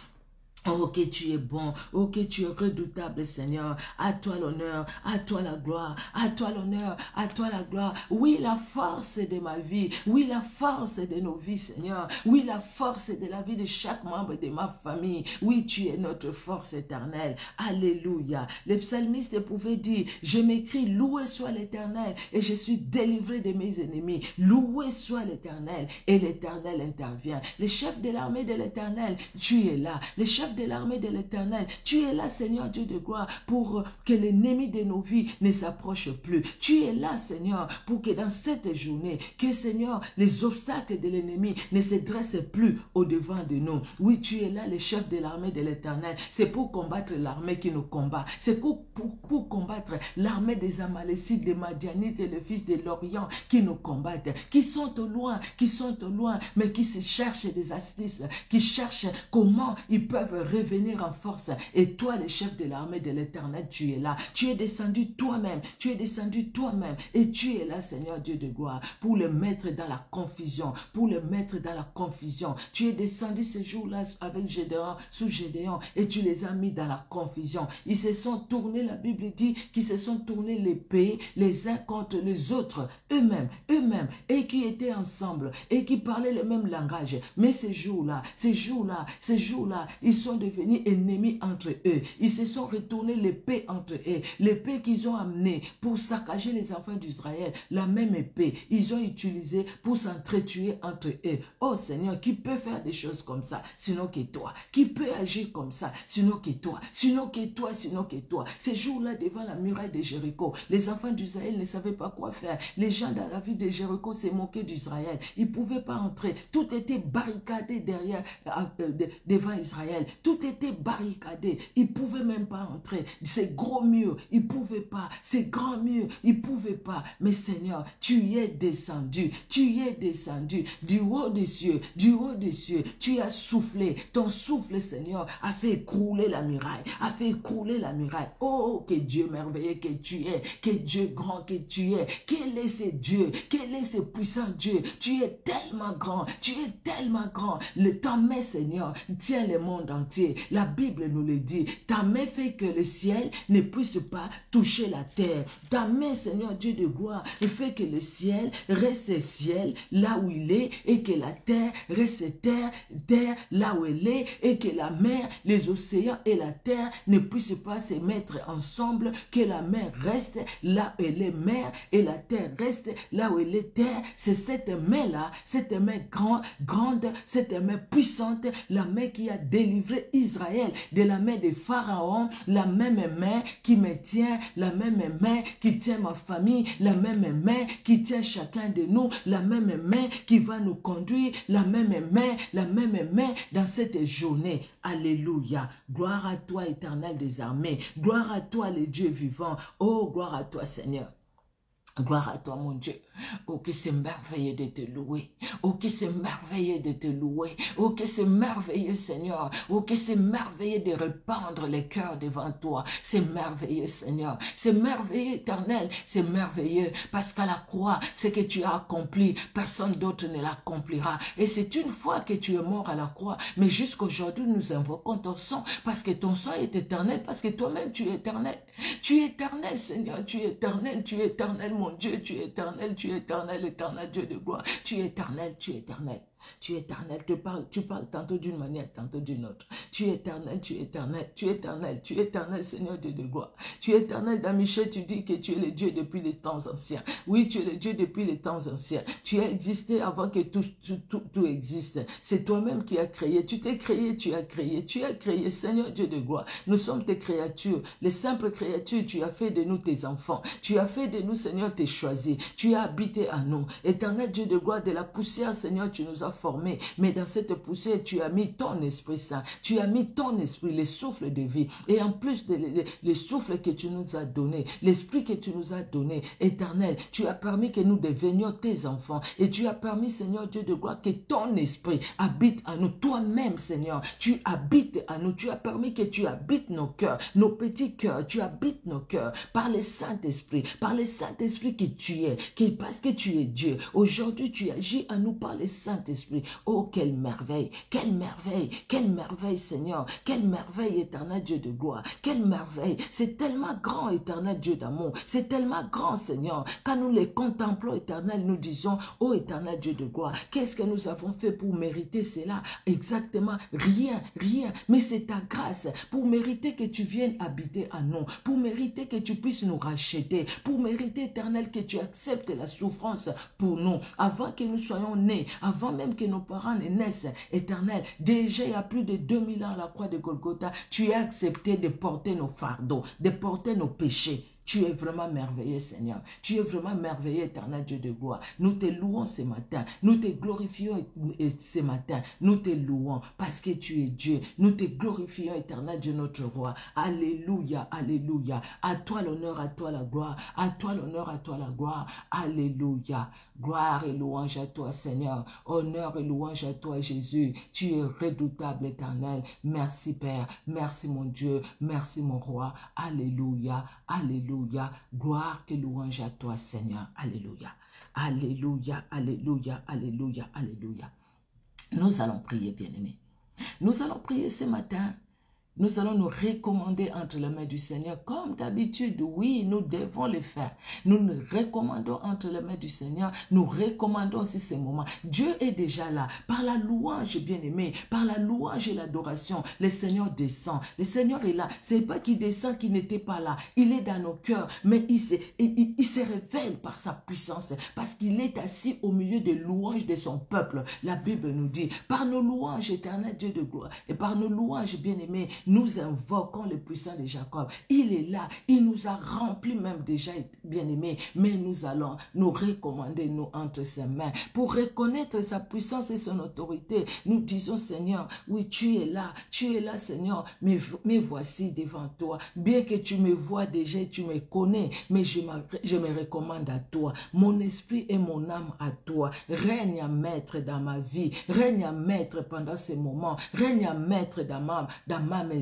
Oh, que tu es bon, oh, que tu es redoutable, Seigneur. À toi l'honneur, à toi la gloire, à toi l'honneur, à toi la gloire. Oui, la force de ma vie, oui, la force de nos vies, Seigneur. Oui, la force de la vie de chaque membre de ma famille. Oui, tu es notre force éternelle. Alléluia. Le psalmiste pouvait dire, je m'écris, loué soit l'Éternel, et je suis délivré de mes ennemis. Loué soit l'Éternel, et l'Éternel intervient. Le chef de l'armée de l'Éternel, tu es là. Le chef de l'armée de l'Éternel, tu es là, Seigneur Dieu de gloire, pour que l'ennemi de nos vies ne s'approche plus. Tu es là, Seigneur, pour que dans cette journée, que, Seigneur, les obstacles de l'ennemi ne se dressent plus au-devant de nous. Oui, tu es là, le chef de l'armée de l'Éternel. C'est pour combattre l'armée qui nous combat. C'est pour combattre l'armée des Amalécites, des Madianites et les fils de l'Orient qui nous combattent, qui sont au loin, mais qui se cherchent des astuces, qui cherchent comment ils peuvent revenir en force. Et toi, le chef de l'armée de l'Éternel, tu es là. Tu es descendu toi-même. Tu es descendu toi-même. Et tu es là, Seigneur Dieu de gloire, pour le mettre dans la confusion. Pour le mettre dans la confusion. Tu es descendu ce jour-là avec Gédéon, sous Gédéon, et tu les as mis dans la confusion. Ils se sont tournés, la Bible dit, qu'ils se sont tournés les pays, les uns contre les autres, eux-mêmes, et qui étaient ensemble, et qui parlaient le même langage. Mais ces jours-là, ils sont devenus ennemis entre eux. Ils se sont retournés l'épée entre eux. L'épée qu'ils ont amenée pour saccager les enfants d'Israël, la même épée, ils ont utilisé pour s'entretuer entre eux. Oh Seigneur, qui peut faire des choses comme ça, sinon que toi? Qui peut agir comme ça, sinon que toi? Sinon que toi, sinon que toi. Ces jours-là, devant la muraille de Jéricho, les enfants d'Israël ne savaient pas quoi faire. Les gens dans la ville de Jéricho se moquaient d'Israël. Ils ne pouvaient pas entrer. Tout était barricadé derrière, devant Israël. Tout était barricadé. Ils ne pouvaient même pas entrer. Ces gros murs, ils ne pouvaient pas. Ces grands murs, ils ne pouvaient pas. Mais Seigneur, tu es descendu. Tu es descendu du haut des cieux. Du haut des cieux. Tu as soufflé. Ton souffle, Seigneur, a fait écrouler la muraille. A fait écrouler la muraille. Oh, que Dieu merveilleux que tu es. Que Dieu grand que tu es. Quel est ce Dieu? Quel est ce puissant Dieu? Tu es tellement grand. Tu es tellement grand. Ta main, Seigneur, tient le monde entier. La Bible nous le dit. Ta main fait que le ciel ne puisse pas toucher la terre. Ta main, Seigneur Dieu de gloire, fait que le ciel reste ciel là où il est et que la terre reste terre là où elle est et que la mer, les océans et la terre ne puissent pas se mettre ensemble, que la mer reste là où elle est mer et la terre reste là où elle est terre. C'est cette main-là, cette main grande, cette main puissante, la main qui a délivré Israël de la main de Pharaon, la même main qui me tient, la même main qui tient ma famille, la même main qui tient chacun de nous, la même main qui va nous conduire, la même main dans cette journée. Alléluia. Gloire à toi, Éternel des armées. Gloire à toi, le Dieu vivant. Oh, gloire à toi, Seigneur. Gloire à toi, mon Dieu. Oh, que c'est merveilleux de te louer. Oh, que c'est merveilleux de te louer. Oh, que c'est merveilleux, Seigneur. Oh, que c'est merveilleux de répandre les cœurs devant toi. C'est merveilleux, Seigneur. C'est merveilleux, Éternel. C'est merveilleux. Parce qu'à la croix, ce que tu as accompli, personne d'autre ne l'accomplira. Et c'est une fois que tu es mort à la croix. Mais jusqu'aujourd'hui, nous invoquons ton sang. Parce que ton sang est éternel. Parce que toi-même, tu es éternel. Tu es éternel, Seigneur. Tu es éternel, mon Dieu. Tu es éternel, éternel Dieu de gloire. Tu es éternel, tu es éternel. Tu es éternel, tu parles tantôt d'une manière, tantôt d'une autre. Tu es éternel, tu es éternel, tu es éternel, tu es éternel, Seigneur Dieu de gloire. Tu es éternel, dans Michée, tu dis que tu es le Dieu depuis les temps anciens. Oui, tu es le Dieu depuis les temps anciens. Tu as existé avant que tout existe. C'est toi-même qui as créé. Tu t'es créé, tu as créé, Seigneur Dieu de gloire. Nous sommes tes créatures, les simples créatures. Tu as fait de nous tes enfants. Tu as fait de nous, Seigneur, tes choisis. Tu as habité à nous. Éternel Dieu de gloire, de la poussière, Seigneur, tu nous as formés. Mais dans cette poussière, tu as mis ton Esprit Saint. Tu as mis ton esprit, le souffle de vie. Et en plus de le souffle que tu nous as donné, l'esprit que tu nous as donné, éternel, tu as permis que nous devenions tes enfants. Et tu as permis, Seigneur Dieu de gloire, que ton esprit habite en nous. Toi-même, Seigneur, tu habites en nous. Tu as permis que tu habites nos cœurs, nos petits cœurs. Tu habites nos cœurs par le Saint-Esprit, que tu es, parce que tu es Dieu. Aujourd'hui, tu agis en nous par le Saint-Esprit. Oh, quelle merveille, quelle merveille, quelle merveille, Seigneur, quelle merveille, éternel Dieu de gloire, quelle merveille. C'est tellement grand, éternel Dieu d'amour, c'est tellement grand, Seigneur. Quand nous les contemplons, éternel, nous disons, oh, éternel Dieu de gloire, qu'est-ce que nous avons fait pour mériter cela? Exactement, rien, rien, mais c'est ta grâce, pour mériter que tu viennes habiter en nous, pour mériter que tu puisses nous racheter, pour mériter, éternel, que tu acceptes la souffrance pour nous, avant que nous soyons nés, avant même que nos parents ne naissent, éternel, déjà il y a plus de 2000 ans à la croix de Golgotha, tu as accepté de porter nos fardeaux, de porter nos péchés. Tu es vraiment merveilleux, Seigneur. Tu es vraiment merveilleux, éternel Dieu de gloire. Nous te louons ce matin. Nous te glorifions ce matin. Nous te louons parce que tu es Dieu. Nous te glorifions, éternel Dieu, notre roi. Alléluia, alléluia. À toi l'honneur, à toi la gloire. À toi l'honneur, à toi la gloire. Alléluia. Gloire et louange à toi, Seigneur. Honneur et louange à toi, Jésus. Tu es redoutable, éternel. Merci, Père. Merci, mon Dieu. Merci, mon roi. Alléluia. Alléluia. Gloire et louange à toi, Seigneur. Alléluia. Alléluia, alléluia, alléluia, alléluia. Nous allons prier, bien-aimés. Nous allons prier ce matin. Nous allons nous recommander entre les mains du Seigneur. Comme d'habitude, oui, nous devons le faire. Nous nous recommandons entre les mains du Seigneur. Nous recommandons aussi ces moments. Dieu est déjà là. Par la louange, bien-aimé, par la louange et l'adoration, le Seigneur descend. Le Seigneur est là. Ce n'est pas qu'il descend, qu'il n'était pas là. Il est dans nos cœurs, mais il se révèle par sa puissance, parce qu'il est assis au milieu des louanges de son peuple. La Bible nous dit, par nos louanges, éternel Dieu de gloire, et par nos louanges, bien-aimés, nous invoquons le puissant de Jacob. Il est là. Il nous a remplis même déjà, bien-aimés. Mais nous allons nous recommander, nous, entre ses mains. Pour reconnaître sa puissance et son autorité, nous disons, Seigneur, oui, tu es là, Seigneur. Mais voici devant toi. Bien que tu me vois déjà, tu me connais, mais je me recommande à toi. Mon esprit et mon âme à toi. Règne à maître dans ma vie. Règne à maître pendant ces moments. Règne à maître dans ma maison.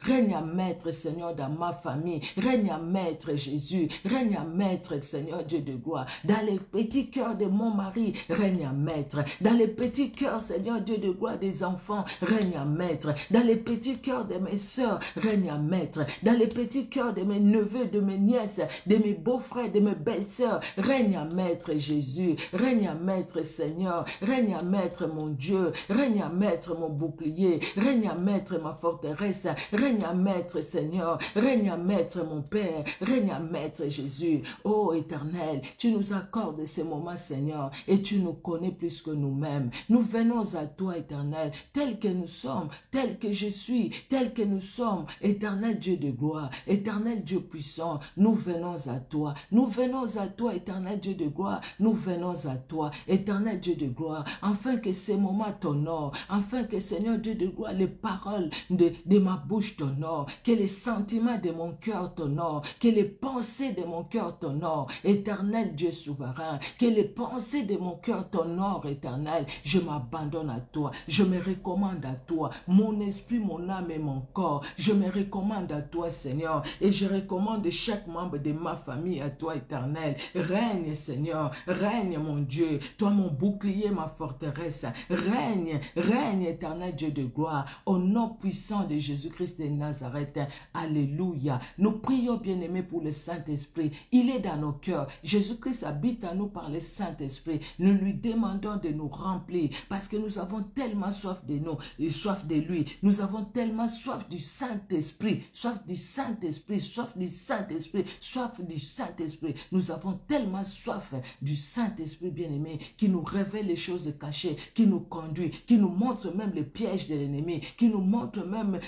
Règne à maître, Seigneur, dans ma famille. Règne à maître, Jésus. Règne à maître, Seigneur Dieu de gloire. Dans les petits cœurs de mon mari, règne à maître. Dans les petits cœurs, Seigneur Dieu de gloire, des enfants, règne à maître. Dans les petits cœurs de mes soeurs, règne à maître. Dans les petits cœurs de mes neveux, de mes nièces, de mes beaux-frères, de mes belles-sœurs, règne à maître, Jésus. Règne à maître, Seigneur. Règne à maître, mon Dieu. Règne à maître, mon bouclier. Règne à maître, ma forteresse. Règne à maître, Seigneur. Règne à maître, mon Père. Règne à maître, Jésus. Oh, éternel, tu nous accordes ces moments, Seigneur, et tu nous connais plus que nous-mêmes. Nous venons à toi, éternel, tel que nous sommes, tel que je suis, tel que nous sommes. Éternel Dieu de gloire, éternel Dieu puissant, nous venons à toi. Nous venons à toi, éternel Dieu de gloire. Nous venons à toi, éternel Dieu de gloire, afin que ces moments t'honorent, afin que, Seigneur Dieu de gloire, les paroles de ma bouche t'honore, que les sentiments de mon cœur t'honorent, que les pensées de mon cœur t'honorent, éternel Dieu souverain, que les pensées de mon cœur t'honorent, éternel. Je m'abandonne à toi, je me recommande à toi, mon esprit, mon âme et mon corps, je me recommande à toi, Seigneur, et je recommande chaque membre de ma famille à toi, éternel. Règne, Seigneur, règne, mon Dieu, toi mon bouclier, ma forteresse, règne, règne, éternel Dieu de gloire, au nom puissant de Jésus Jésus-Christ de Nazareth. Alléluia. Nous prions, bien-aimés, pour le Saint-Esprit. Il est dans nos cœurs. Jésus-Christ habite en nous par le Saint-Esprit. Nous lui demandons de nous remplir parce que nous avons tellement soif de nous, et soif de lui. Nous avons tellement soif du Saint-Esprit, soif du Saint-Esprit, soif du Saint-Esprit, soif du Saint-Esprit. Nous avons tellement soif du Saint-Esprit, bien-aimé, qui nous révèle les choses cachées, qui nous conduit, qui nous montre même les pièges de l'ennemi, qui nous montre même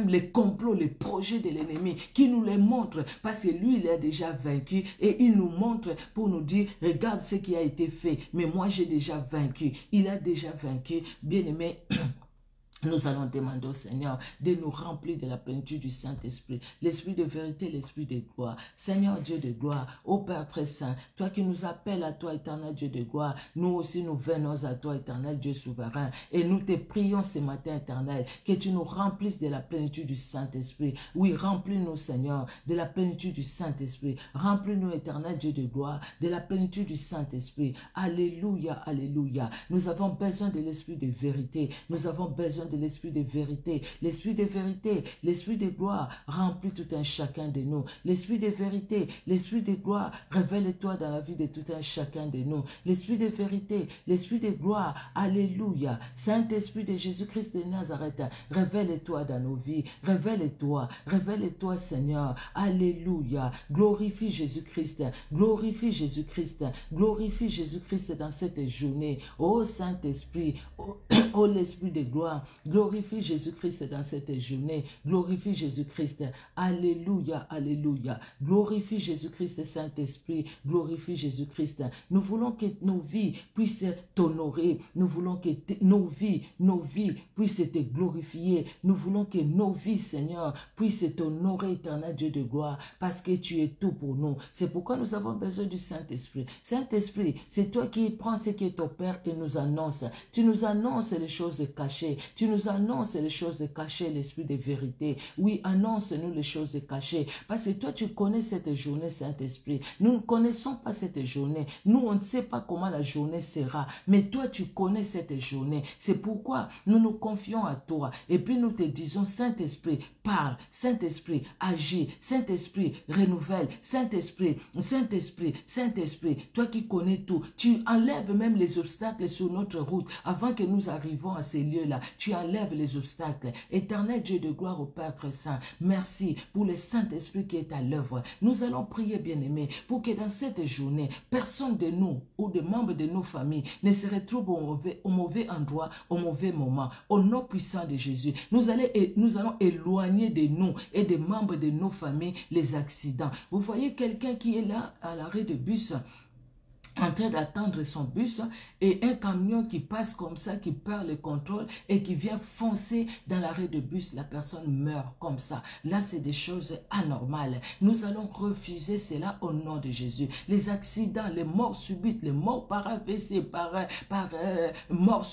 les complots, les projets de l'ennemi, qui nous les montre parce que lui, il est déjà vaincu et il nous montre pour nous dire, regarde ce qui a été fait, mais moi j'ai déjà vaincu. Il a déjà vaincu, bien-aimé. Nous allons demander au Seigneur de nous remplir de la plénitude du Saint-Esprit, l'Esprit de vérité, l'Esprit de gloire. Seigneur Dieu de gloire, ô Père très saint, toi qui nous appelles à toi, éternel Dieu de gloire, nous aussi nous venons à toi, éternel Dieu souverain, et nous te prions ce matin, éternel, que tu nous remplisses de la plénitude du Saint-Esprit. Oui, remplis-nous, Seigneur, de la plénitude du Saint-Esprit. Remplis-nous, éternel Dieu de gloire, de la plénitude du Saint-Esprit. Alléluia, alléluia. Nous avons besoin de l'Esprit de vérité. Nous avons besoin de l'Esprit de vérité, l'Esprit de vérité, l'Esprit de gloire, remplit tout un chacun de nous. L'Esprit de vérité, l'Esprit de gloire, révèle-toi dans la vie de tout un chacun de nous. L'Esprit de vérité, l'Esprit de gloire, alléluia. Saint-Esprit de Jésus-Christ de Nazareth, révèle-toi dans nos vies, révèle-toi, révèle-toi Seigneur, alléluia. Glorifie Jésus-Christ, glorifie Jésus-Christ, glorifie Jésus-Christ dans cette journée. Ô Saint-Esprit, ô l'Esprit de gloire, glorifie Jésus-Christ dans cette journée. Glorifie Jésus-Christ. Alléluia, alléluia. Glorifie Jésus-Christ, Saint-Esprit. Glorifie Jésus-Christ. Nous voulons que nos vies puissent t'honorer. Nous voulons que nos vies puissent te glorifier. Nous voulons que nos vies, Seigneur, puissent t'honorer, éternel Dieu de gloire, parce que tu es tout pour nous. C'est pourquoi nous avons besoin du Saint-Esprit. Saint-Esprit, c'est toi qui prends ce qui est ton Père et nous annonce. Tu nous annonces les choses cachées. Tu nous annonces les choses cachées, l'Esprit de vérité. Oui, annonce-nous les choses cachées. Parce que toi, tu connais cette journée, Saint-Esprit. Nous ne connaissons pas cette journée. Nous, on ne sait pas comment la journée sera. Mais toi, tu connais cette journée. C'est pourquoi nous nous confions à toi. Et puis nous te disons, Saint-Esprit, parle. Saint-Esprit, agis. Saint-Esprit, renouvelle. Saint-Esprit, Saint-Esprit, Saint-Esprit, toi qui connais tout. Tu enlèves même les obstacles sur notre route avant que nous arrivons à ces lieux-là. Tu enlèves les obstacles. Éternel Dieu de gloire au Père très saint, merci pour le Saint-Esprit qui est à l'œuvre. Nous allons prier, bien-aimés, pour que dans cette journée, personne de nous ou de membres de nos familles ne se retrouve au mauvais endroit, au mauvais moment. Au nom puissant de Jésus, nous allons éloigner de nous et des membres de nos familles les accidents. Vous voyez quelqu'un qui est là à l'arrêt de bus, en train d'attendre son bus, et un camion qui passe comme ça, qui perd le contrôle et qui vient foncer dans l'arrêt de bus, la personne meurt comme ça. Là, c'est des choses anormales. Nous allons refuser cela au nom de Jésus. Les accidents, les morts subites, les morts par AVC, mort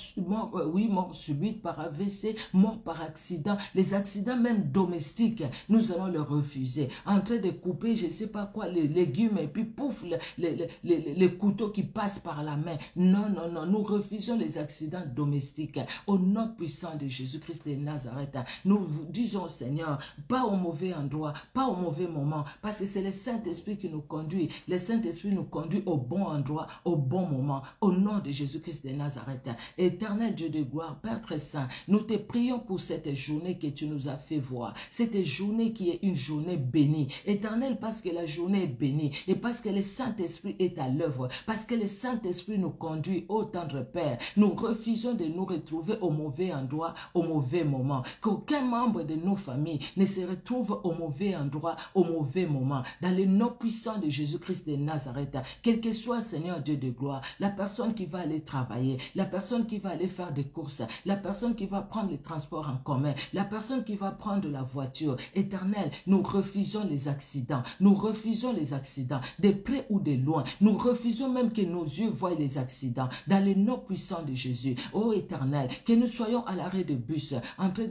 subite par AVC, mort par accident, les accidents même domestiques, nous allons les refuser. En train de couper, je ne sais pas quoi, les légumes, et puis pouf, les couteaux qui passe par la main. Non, non, non. Nous refusons les accidents domestiques. Au nom puissant de Jésus-Christ de Nazareth, nous vous disons, Seigneur, pas au mauvais endroit, pas au mauvais moment, parce que c'est le Saint-Esprit qui nous conduit. Le Saint-Esprit nous conduit au bon endroit, au bon moment. Au nom de Jésus-Christ de Nazareth. Éternel Dieu de gloire, Père très saint, nous te prions pour cette journée que tu nous as fait voir. Cette journée qui est une journée bénie. Éternel, parce que la journée est bénie et parce que le Saint-Esprit est à l'œuvre. Parce que le Saint-Esprit nous conduit, ô tendre Père. Nous refusons de nous retrouver au mauvais endroit, au mauvais moment. Qu'aucun membre de nos familles ne se retrouve au mauvais endroit, au mauvais moment. Dans le nom puissant de Jésus-Christ de Nazareth, quel que soit, Seigneur Dieu de gloire, la personne qui va aller travailler, la personne qui va aller faire des courses, la personne qui va prendre les transports en commun, la personne qui va prendre la voiture. Éternel, nous refusons les accidents. Nous refusons les accidents, de près ou de loin. Nous refusons même que nos yeux voient les accidents. Dans le nom puissant de Jésus, ô Éternel, que nous soyons à l'arrêt de bus, en train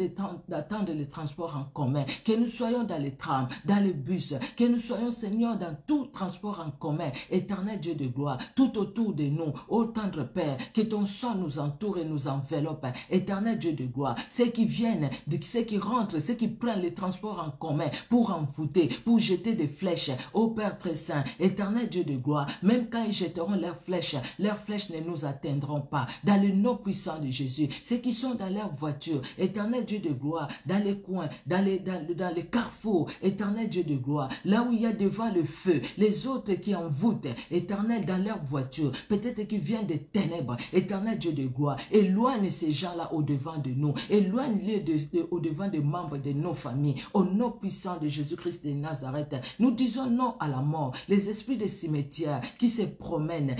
d'attendre les transports en commun, que nous soyons dans les trams, dans les bus, que nous soyons, Seigneur, dans tout transport en commun. Éternel Dieu de gloire, tout autour de nous, ô tendre Père, que ton sang nous entoure et nous enveloppe. Éternel Dieu de gloire, ceux qui viennent, ceux qui rentrent, ceux qui prennent les transports en commun pour envoûter, pour jeter des flèches, ô Père très saint, Éternel Dieu de gloire, même quand ils jetteront leurs flèches ne nous atteindront pas. Dans le nom puissant de Jésus, ceux qui sont dans leur voiture, Éternel Dieu de gloire, dans les coins, dans les carrefours, Éternel Dieu de gloire, là où il y a devant le feu, les autres qui envoûtent, Éternel, dans leur voiture, peut-être qu'ils viennent des ténèbres, Éternel Dieu de gloire, éloigne ces gens-là au-devant de nous, éloigne-les au-devant des membres de nos familles, au nom puissant de Jésus-Christ de Nazareth. Nous disons non à la mort, les esprits des cimetières qui se promènent,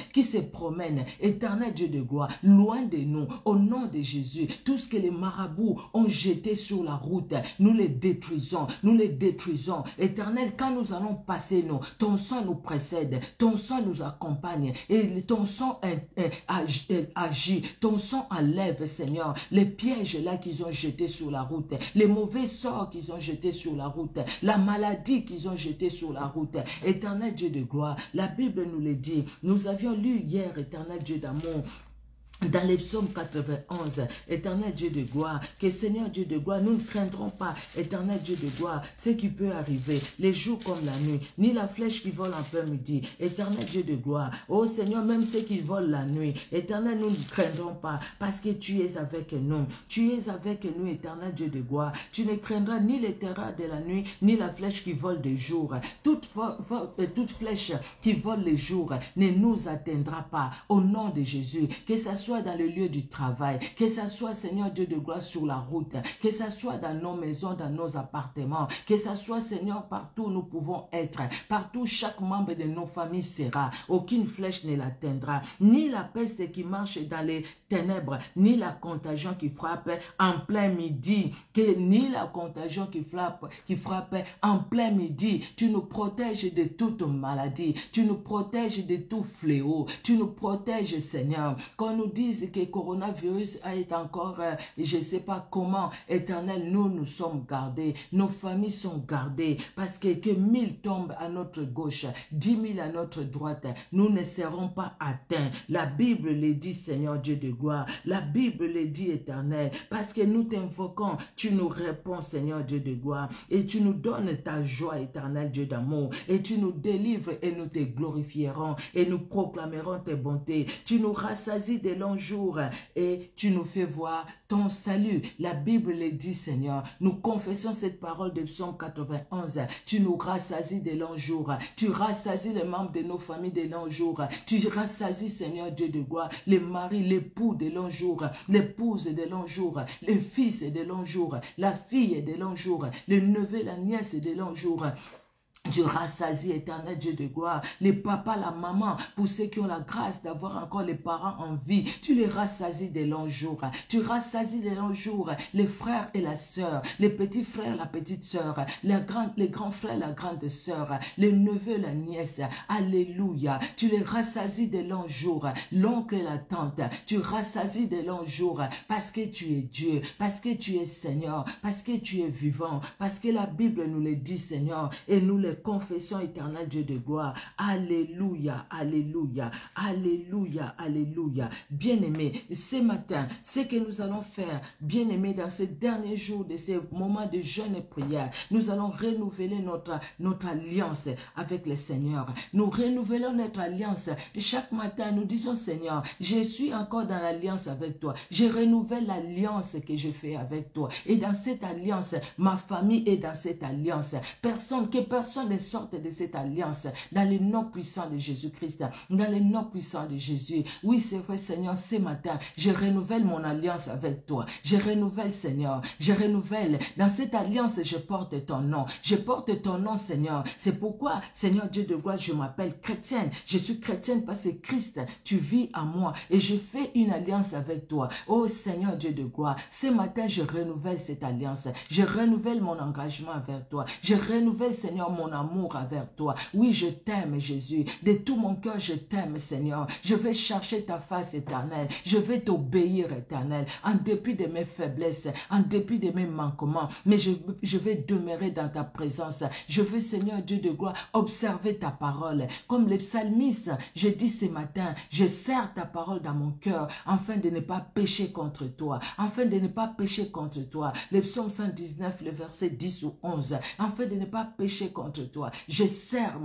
Éternel Dieu de gloire, loin de nous, au nom de Jésus, tout ce que les marabouts ont jeté sur la route, nous les détruisons, Éternel, quand nous allons passer, nous, ton sang nous précède, ton sang nous accompagne, et ton sang agit, ton sang enlève, Seigneur, les pièges là qu'ils ont jetés sur la route, les mauvais sorts qu'ils ont jetés sur la route, la maladie qu'ils ont jetés sur la route. Éternel Dieu de gloire, la Bible nous le dit, nous avions lu hier, Éternel Dieu d'amour, dans les psaumes 91, Éternel Dieu de gloire, que Seigneur Dieu de gloire, nous ne craindrons pas, Éternel Dieu de gloire, ce qui peut arriver, les jours comme la nuit, ni la flèche qui vole en plein midi, Éternel Dieu de gloire, oh Seigneur, même ceux qui volent la nuit, Éternel, nous ne craindrons pas, parce que tu es avec nous, Éternel Dieu de gloire, tu ne craindras ni les terreurs de la nuit, ni la flèche qui vole de jour, toute flèche qui vole les jours ne nous atteindra pas, au nom de Jésus, que ça soit dans le lieu du travail, que ça soit, Seigneur Dieu de gloire, sur la route, que ça soit dans nos maisons, dans nos appartements, que ça soit, Seigneur, partout où nous pouvons être, partout chaque membre de nos familles sera, aucune flèche ne l'atteindra, ni la peste qui marche dans les ténèbres, ni la contagion qui frappe en plein midi, ni la contagion qui frappe en plein midi. Tu nous protèges de toute maladie, tu nous protèges de tout fléau, tu nous protèges, Seigneur. Qu'on nous dise que le coronavirus est encore, je ne sais pas comment, Éternel, nous sommes gardés, nos familles sont gardées, parce que 1000 tombent à notre gauche, 10 000 à notre droite, nous ne serons pas atteints. La Bible le dit, Seigneur Dieu de gloire, la Bible le dit, Éternel, parce que nous t'invoquons, tu nous réponds, Seigneur Dieu de gloire, et tu nous donnes ta joie, Éternel Dieu d'amour, et tu nous délivres et nous te glorifierons, et nous proclamerons tes bontés, tu nous rassasies de longs jours et tu nous fais voir ton salut. La Bible le dit, Seigneur, nous confessons cette parole de Psaume 91, tu nous rassasies de longs jours, tu rassasies les membres de nos familles de longs jours, tu rassasies, Seigneur Dieu de gloire, les maris, l'époux de longs jours, l'épouse de longs jours, le fils de longs jours, la fille de longs jours, le neveu, la nièce de longs jours. Tu rassasies, Éternel Dieu de gloire, les papas, la maman, pour ceux qui ont la grâce d'avoir encore les parents en vie, tu les rassasies des longs jours, tu rassasies des longs jours, les frères et la sœur, les petits frères, la petite sœur, les grands frères, la grande sœur, les neveux, la nièce, alléluia, tu les rassasies des longs jours, l'oncle et la tante, tu rassasies des longs jours, parce que tu es Dieu, parce que tu es Seigneur, parce que tu es vivant, parce que la Bible nous le dit, Seigneur, et nous le confession, Éternel Dieu de gloire. Alléluia, alléluia, alléluia, alléluia. Bien-aimés, ce matin, ce que nous allons faire, bien-aimés, dans ces derniers jours de ces moments de jeûne et prière, nous allons renouveler notre alliance avec le Seigneur. Nous renouvelons notre alliance. Chaque matin, nous disons, Seigneur, je suis encore dans l'alliance avec toi. Je renouvelle l'alliance que je fais avec toi. Et dans cette alliance, ma famille est dans cette alliance. Personne ne sorte de cette alliance dans le nom puissant de Jésus-Christ, dans le nom puissant de Jésus. Oui, c'est vrai, Seigneur, ce matin, je renouvelle mon alliance avec toi. Je renouvelle, Seigneur, je renouvelle. Dans cette alliance, je porte ton nom. Je porte ton nom, Seigneur. C'est pourquoi, Seigneur Dieu de gloire, je m'appelle chrétienne. Je suis chrétienne parce que Christ, tu vis à moi et je fais une alliance avec toi. Oh, Seigneur Dieu de gloire, ce matin, je renouvelle cette alliance. Je renouvelle mon engagement avec toi. Je renouvelle, Seigneur, mon amour envers toi. Oui, je t'aime, Jésus. De tout mon cœur, je t'aime, Seigneur. Je vais chercher ta face éternelle. Je vais t'obéir, éternel, en dépit de mes faiblesses, en dépit de mes manquements. Mais je vais demeurer dans ta présence. Je veux, Seigneur Dieu de gloire, observer ta parole. Comme les psalmistes, je dis ce matin, je serre ta parole dans mon cœur, afin de ne pas pécher contre toi. Afin de ne pas pécher contre toi. Le psaume 119, le verset 10 ou 11. Afin de ne pas pécher contre toi. Je serre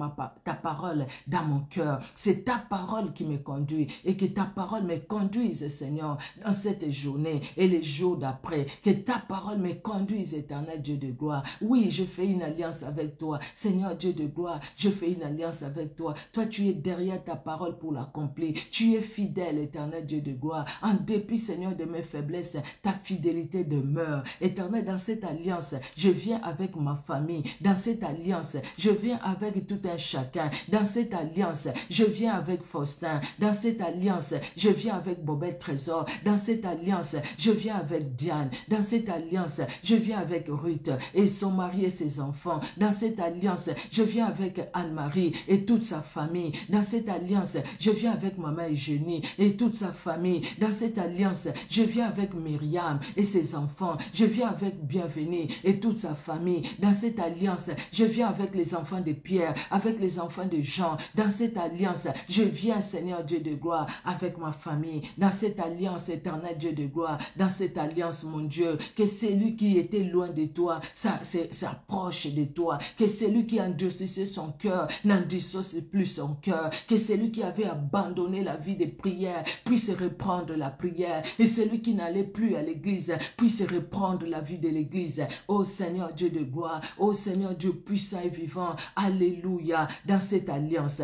ta parole dans mon cœur. C'est ta parole qui me conduit. Et que ta parole me conduise, Seigneur, dans cette journée et les jours d'après. Que ta parole me conduise, éternel Dieu de gloire. Oui, je fais une alliance avec toi. Seigneur Dieu de gloire, je fais une alliance avec toi. Toi, tu es derrière ta parole pour l'accomplir. Tu es fidèle, éternel Dieu de gloire. En dépit, Seigneur, de mes faiblesses, ta fidélité demeure. Éternel, dans cette alliance, je viens avec ma famille. Dans cette alliance, je viens avec tout un chacun. Dans cette alliance, je viens avec Faustin. Dans cette alliance, je viens avec Bobette Trésor. Dans cette alliance, je viens avec Diane. Dans cette alliance, je viens avec Ruth et son mari et ses enfants. Dans cette alliance, je viens avec Anne-Marie et toute sa famille. Dans cette alliance, je viens avec Maman Eugénie et toute sa famille. Dans cette alliance, je viens avec Myriam et ses enfants. Je viens avec Bienvenue et toute sa famille. Dans cette alliance, je viens avec les enfants de Pierre, avec les enfants de Jean. Dans cette alliance, je viens, Seigneur Dieu de gloire, avec ma famille. Dans cette alliance, éternel Dieu de gloire, dans cette alliance, mon Dieu, que celui qui était loin de toi s'approche de toi. Que celui qui endurcissait son cœur n'endurcisse plus son cœur. Que celui qui avait abandonné la vie de prière puisse reprendre la prière. Et celui qui n'allait plus à l'église puisse reprendre la vie de l'église. Ô Seigneur Dieu de gloire, ô Seigneur Dieu puissant et vivant, alléluia, dans cette alliance,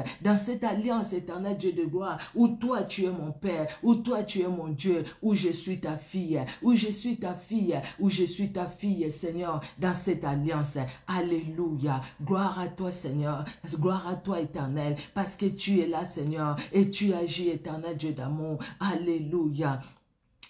éternel Dieu de gloire, où toi tu es mon Père, où toi tu es mon Dieu, où je suis ta fille, où je suis ta fille, où je suis ta fille, Seigneur, dans cette alliance, alléluia, gloire à toi, Seigneur, gloire à toi, éternel, parce que tu es là, Seigneur, et tu agis, éternel Dieu d'amour, alléluia.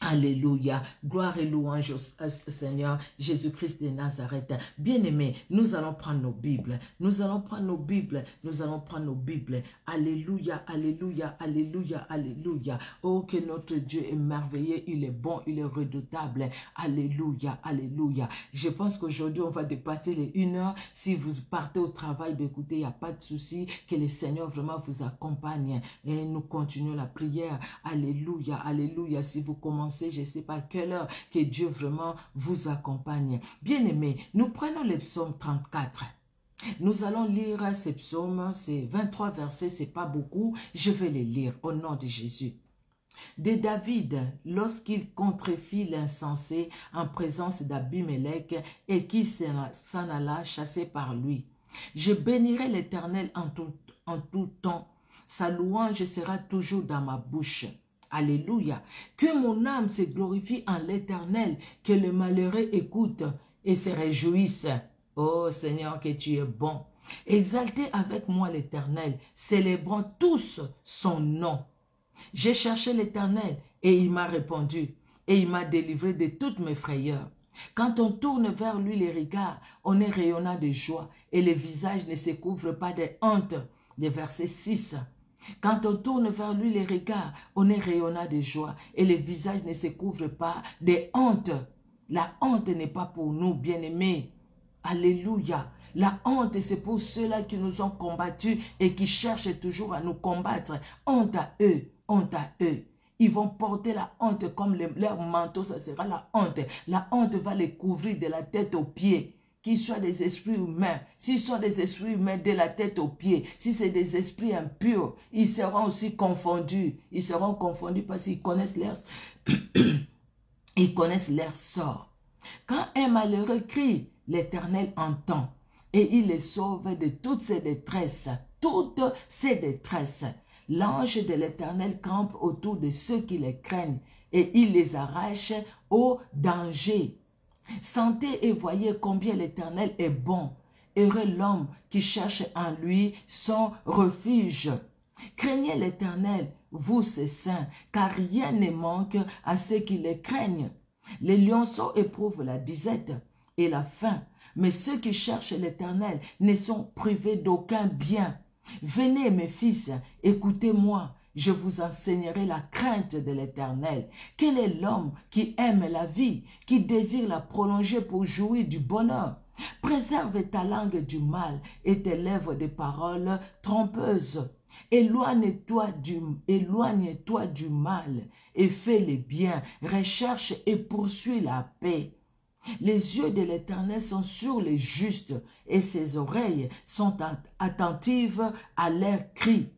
Alléluia, gloire et louange au Seigneur Jésus-Christ de Nazareth. Bien-aimés, nous allons prendre nos Bibles, nous allons prendre nos Bibles, nous allons prendre nos Bibles. Alléluia, alléluia, alléluia, alléluia. Oh, que notre Dieu est merveilleux, il est bon, il est redoutable. Alléluia, alléluia. Je pense qu'aujourd'hui, on va dépasser les 1 heure. Si vous partez au travail, ben, écoutez, il n'y a pas de souci, que le Seigneur vraiment vous accompagne. Et nous continuons la prière. Alléluia, alléluia. Si vous commencez, je ne sais pas à quelle heure, que Dieu vraiment vous accompagne. Bien-aimés, nous prenons le psaume 34. Nous allons lire ces psaumes, c'est 23 versets, c'est pas beaucoup. Je vais les lire au nom de Jésus. De David, lorsqu'il contrefit l'insensé en présence d'Abimelech et qui s'en alla chasser par lui. Je bénirai l'Éternel en tout temps. Sa louange sera toujours dans ma bouche. Alléluia. Que mon âme se glorifie en l'Éternel, que les malheureux écoutent et se réjouissent. Oh Seigneur, que tu es bon. Exaltez avec moi l'Éternel, célébrons tous son nom. J'ai cherché l'Éternel et il m'a répondu et il m'a délivré de toutes mes frayeurs. Quand on tourne vers lui les regards, on est rayonnant de joie et le visage ne se couvre pas de honte. Le verset 6. Quand on tourne vers lui les regards, on est rayonnant de joie et le visage ne se couvre pas de honte. La honte n'est pas pour nous, bien-aimés. Alléluia. La honte, c'est pour ceux-là qui nous ont combattus et qui cherchent toujours à nous combattre. Honte à eux, honte à eux. Ils vont porter la honte comme leur manteau, ça sera la honte. La honte va les couvrir de la tête aux pieds. Qu'ils soient des esprits humains, s'ils sont des esprits humains de la tête aux pieds, si c'est des esprits impurs, ils seront aussi confondus. Ils seront confondus parce qu'ils connaissent leur sort. Quand un malheureux crie, l'Éternel entend et il les sauve de toutes ses détresses. Toutes ses détresses. L'ange de l'Éternel campe autour de ceux qui les craignent et il les arrache au danger. Sentez et voyez combien l'Éternel est bon. Heureux l'homme qui cherche en lui son refuge. Craignez l'Éternel, vous ses saints, car rien ne manque à ceux qui les craignent. Les lionceaux éprouvent la disette et la faim, Mais ceux qui cherchent l'Éternel ne sont privés d'aucun bien. Venez, mes fils, écoutez-moi. Je vous enseignerai la crainte de l'Éternel. Quel est l'homme qui aime la vie, qui désire la prolonger pour jouir du bonheur? Préserve ta langue du mal et tes lèvres des paroles trompeuses. Éloigne-toi du mal et fais le bien. Recherche et poursuis la paix. Les yeux de l'Éternel sont sur les justes et ses oreilles sont attentives à leurs cris.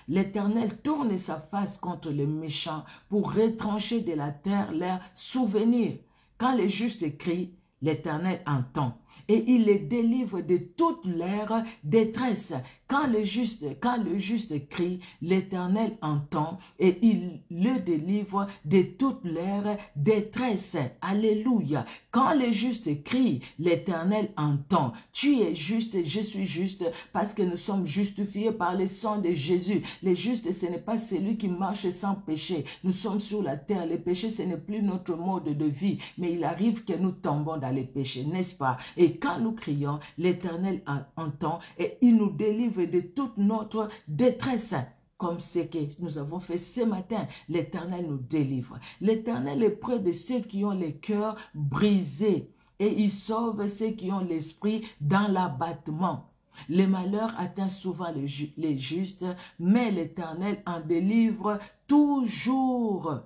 L'Éternel tourne sa face contre les méchants pour retrancher de la terre leurs souvenirs. Quand les justes crient, l'Éternel entend et il les délivre de toute leur détresse. Quand le juste crie, l'Éternel entend et il le délivre de toute leur détresse. Alléluia. Quand le juste crie, l'Éternel entend. Tu es juste, je suis juste, parce que nous sommes justifiés par le sang de Jésus. Le juste, ce n'est pas celui qui marche sans péché. Nous sommes sur la terre. Le péché, ce n'est plus notre mode de vie, mais il arrive que nous tombons dans les péchés, n'est-ce pas? Et quand nous crions, l'Éternel entend et il nous délivre de toute notre détresse. Comme ce que nous avons fait ce matin, l'Éternel nous délivre. L'Éternel est près de ceux qui ont le cœur brisé et il sauve ceux qui ont l'esprit dans l'abattement. Le malheur atteint souvent les justes, mais l'Éternel en délivre toujours.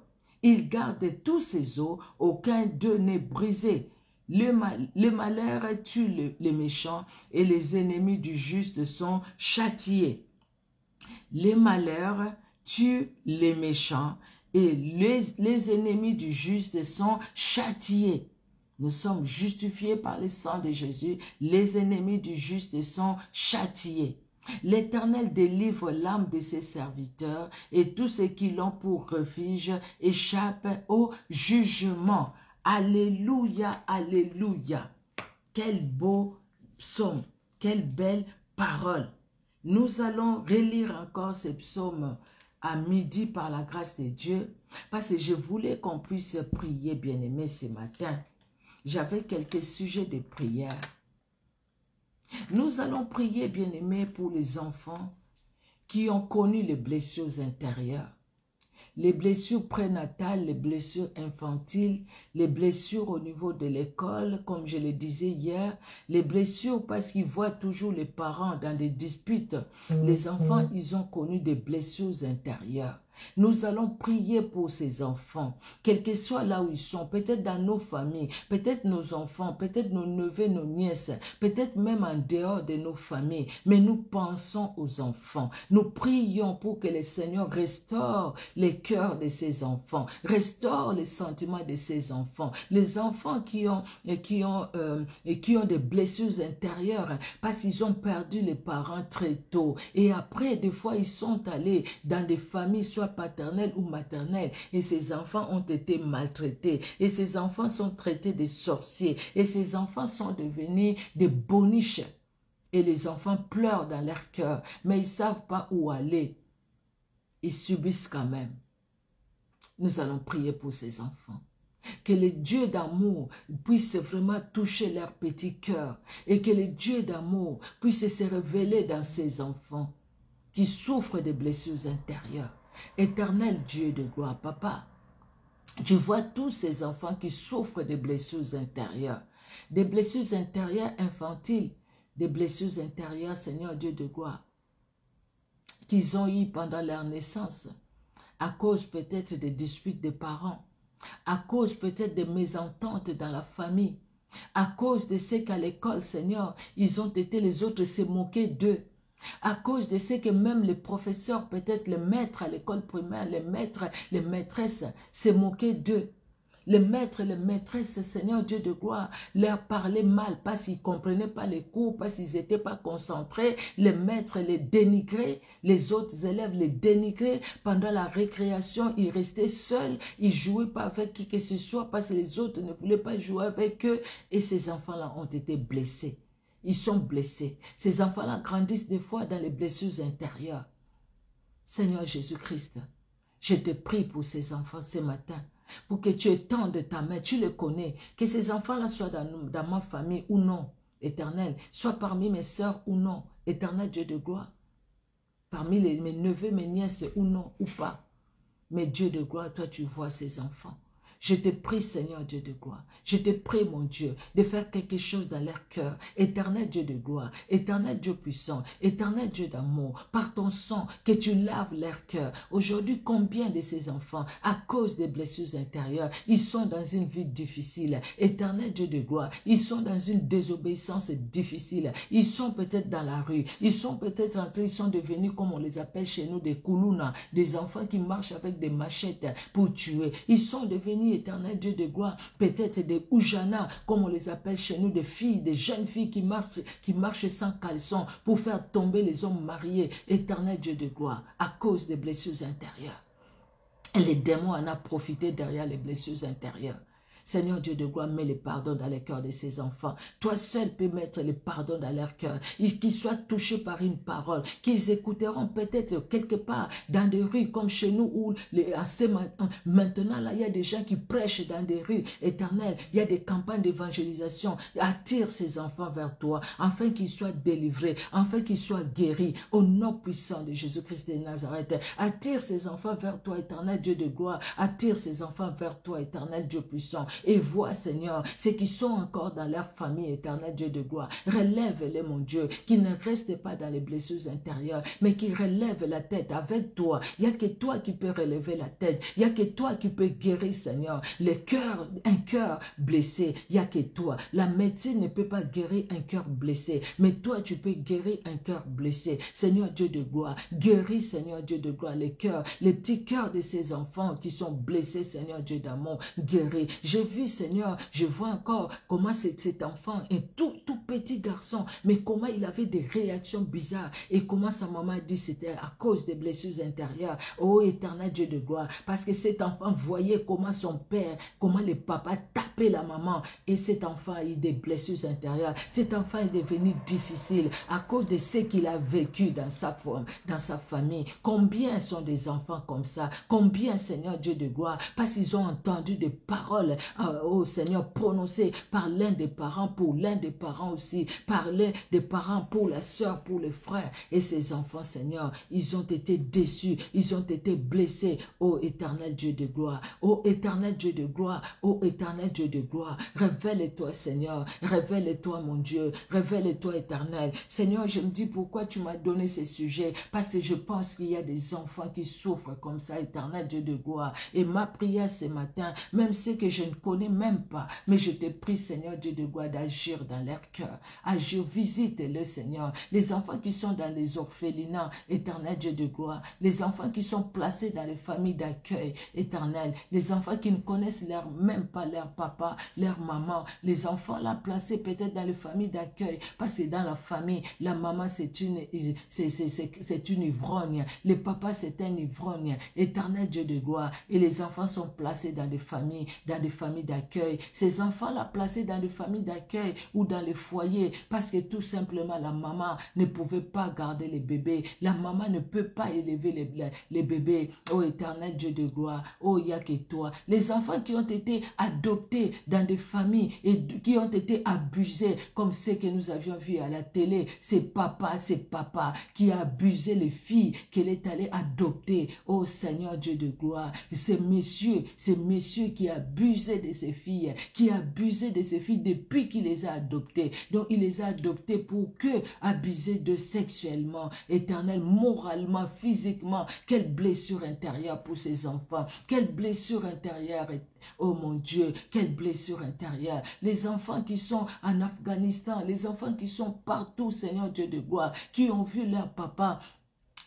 Il garde tous ses os, aucun d'eux n'est brisé. Le malheur tue les méchants et les ennemis du juste sont châtiés. Les malheurs tuent les méchants et les ennemis du juste sont châtiés. Nous sommes justifiés par le sang de Jésus. Les ennemis du juste sont châtiés. L'Éternel délivre l'âme de ses serviteurs et tous ceux qui l'ont pour refuge échappent au jugement. Alléluia, alléluia. Quel beau psaume, quelle belle parole. Nous allons relire encore ces psaumes à midi par la grâce de Dieu, parce que je voulais qu'on puisse prier, bien-aimés, ce matin. J'avais quelques sujets de prière. Nous allons prier, bien-aimés, pour les enfants qui ont connu les blessures intérieures. Les blessures prénatales, les blessures infantiles, les blessures au niveau de l'école, comme je le disais hier, les blessures parce qu'ils voient toujours les parents dans des disputes. Les enfants, ils ont connu des blessures intérieures. Nous allons prier pour ces enfants, quel que soit là où ils sont, peut-être dans nos familles, peut-être nos enfants, peut-être nos neveux, nos nièces, peut-être même en dehors de nos familles, mais nous pensons aux enfants. Nous prions pour que le Seigneur restaure les cœurs de ces enfants, restaure les sentiments de ces enfants, les enfants qui ont des blessures intérieures parce qu'ils ont perdu les parents très tôt et après, des fois, ils sont allés dans des familles, soit paternelle ou maternelle, et ces enfants ont été maltraités, et ces enfants sont traités de sorciers, et ces enfants sont devenus des boniches, et les enfants pleurent dans leur cœur, mais ils ne savent pas où aller, ils subissent quand même. Nous allons prier pour ces enfants. Que le Dieu d'amour puisse vraiment toucher leur petit cœur, et que le Dieu d'amour puisse se révéler dans ces enfants qui souffrent de blessures intérieures. Éternel Dieu de gloire, Papa, tu vois tous ces enfants qui souffrent de blessures intérieures, des blessures intérieures infantiles, des blessures intérieures, Seigneur Dieu de gloire, qu'ils ont eues pendant leur naissance, à cause peut-être des disputes des parents, à cause peut-être des mésententes dans la famille, à cause de ce qu'à l'école, Seigneur, ils ont été, les autres se moquaient d'eux, à cause de ce que même les professeurs, peut-être les maîtres à l'école primaire, les maîtres, les maîtresses se moquaient d'eux. Les maîtres et les maîtresses, Seigneur Dieu de gloire, leur parlaient mal parce qu'ils ne comprenaient pas les cours, parce qu'ils n'étaient pas concentrés. Les maîtres les dénigraient, les autres élèves les dénigraient. Pendant la récréation, ils restaient seuls, ils ne jouaient pas avec qui que ce soit parce que les autres ne voulaient pas jouer avec eux. Et ces enfants-là ont été blessés. Ils sont blessés. Ces enfants-là grandissent des fois dans les blessures intérieures. Seigneur Jésus-Christ, je te prie pour ces enfants ce matin, pour que tu étendes ta main, tu les connais, que ces enfants-là soient dans ma famille ou non. Éternel, soit parmi mes sœurs ou non, Éternel Dieu de gloire, parmi mes neveux, mes nièces ou non, ou pas. Mais Dieu de gloire, toi tu vois ces enfants. Je te prie, Seigneur Dieu de gloire, je te prie, mon Dieu, de faire quelque chose dans leur cœur. Éternel Dieu de gloire, éternel Dieu puissant, éternel Dieu d'amour, par ton sang, que tu laves leur cœur. Aujourd'hui, combien de ces enfants, à cause des blessures intérieures, ils sont dans une vie difficile. Éternel Dieu de gloire, ils sont dans une désobéissance difficile. Ils sont peut-être dans la rue, ils sont peut-être entrés, ils sont devenus, comme on les appelle chez nous, des koulouna, des enfants qui marchent avec des machettes pour tuer. Ils sont devenus, éternel Dieu de gloire, peut-être des oujana, comme on les appelle chez nous, des filles, des jeunes filles qui marchent sans caleçon pour faire tomber les hommes mariés. Éternel Dieu de gloire, à cause des blessures intérieures. Et les démons en ont profité derrière les blessures intérieures. Seigneur Dieu de gloire, mets le pardon dans les cœurs de ces enfants. Toi seul peux mettre le pardon dans leur cœur. Qu'ils soient touchés par une parole, qu'ils écouteront peut-être quelque part dans des rues comme chez nous où maintenant là, il y a des gens qui prêchent dans des rues. Éternel, il y a des campagnes d'évangélisation. Attire ces enfants vers toi, afin qu'ils soient délivrés, afin qu'ils soient guéris. Au nom puissant de Jésus-Christ de Nazareth, attire ces enfants vers toi, éternel Dieu de gloire. Attire ces enfants vers toi, éternel Dieu puissant. Et vois, Seigneur, ceux qui sont encore dans leur famille, éternel Dieu de gloire, relève-les, mon Dieu, qu'ils ne restent pas dans les blessures intérieures, mais qu'ils relèvent la tête avec toi. Il n'y a que toi qui peux relever la tête. Il n'y a que toi qui peux guérir, Seigneur. Un cœur blessé, il n'y a que toi. La médecine ne peut pas guérir un cœur blessé, mais toi, tu peux guérir un cœur blessé. Seigneur Dieu de gloire, guéris, Seigneur Dieu de gloire, les cœurs, les petits cœurs de ces enfants qui sont blessés, Seigneur Dieu d'amour, guéris. J'ai vu, Seigneur, je vois encore comment cet enfant, un tout petit garçon, mais comment il avait des réactions bizarres et comment sa maman dit c'était à cause des blessures intérieures. Oh, éternel Dieu de gloire, parce que cet enfant voyait comment son père, comment le papa tapait la maman et cet enfant a eu des blessures intérieures. Cet enfant est devenu difficile à cause de ce qu'il a vécu dans sa famille. Combien sont des enfants comme ça? Combien, Seigneur Dieu de gloire, parce qu'ils ont entendu des paroles oh Seigneur, prononcé par l'un des parents, pour l'un des parents aussi, par l'un des parents pour la soeur, pour le frère. Et ces enfants, Seigneur, ils ont été déçus, ils ont été blessés. Oh éternel Dieu de gloire, oh éternel Dieu de gloire, oh éternel Dieu de gloire, révèle-toi, Seigneur, révèle-toi, mon Dieu, révèle-toi, éternel. Seigneur, je me dis pourquoi tu m'as donné ces sujets, parce que je pense qu'il y a des enfants qui souffrent comme ça, éternel Dieu de gloire. Et ma prière ce matin, même ceux que je ne connais même pas, mais je te prie, Seigneur Dieu de gloire, d'agir dans leur cœur. Agir, visite-le, Seigneur. Les enfants qui sont dans les orphelinats, éternel Dieu de gloire. Les enfants qui sont placés dans les familles d'accueil, éternel. Les enfants qui ne connaissent même pas leur papa, leur maman. Les enfants là placés peut-être dans les familles d'accueil, parce que dans la famille, la maman c'est une ivrogne. Le papa c'est un ivrogne. Éternel Dieu de gloire. Et les enfants sont placés dans des familles d'accueil. Ces enfants-là placés dans des familles d'accueil ou dans les foyers parce que tout simplement la maman ne pouvait pas garder les bébés. La maman ne peut pas élever les bébés. Oh éternel Dieu de gloire, oh il n'y a que toi. Les enfants qui ont été adoptés dans des familles et qui ont été abusés comme ceux que nous avions vus à la télé. C'est papa qui a abusé les filles qu'elle est allée adopter. Oh Seigneur Dieu de gloire, ces messieurs qui abusaient de ces filles, qui abusaient de ces filles depuis qu'il les a adoptées. Donc il les a adoptées pour que abuser de sexuellement, éternel, moralement, physiquement. Quelle blessure intérieure pour ces enfants. Quelle blessure intérieure. Oh mon Dieu, quelle blessure intérieure. Les enfants qui sont en Afghanistan, les enfants qui sont partout, Seigneur Dieu de gloire, qui ont vu leur papa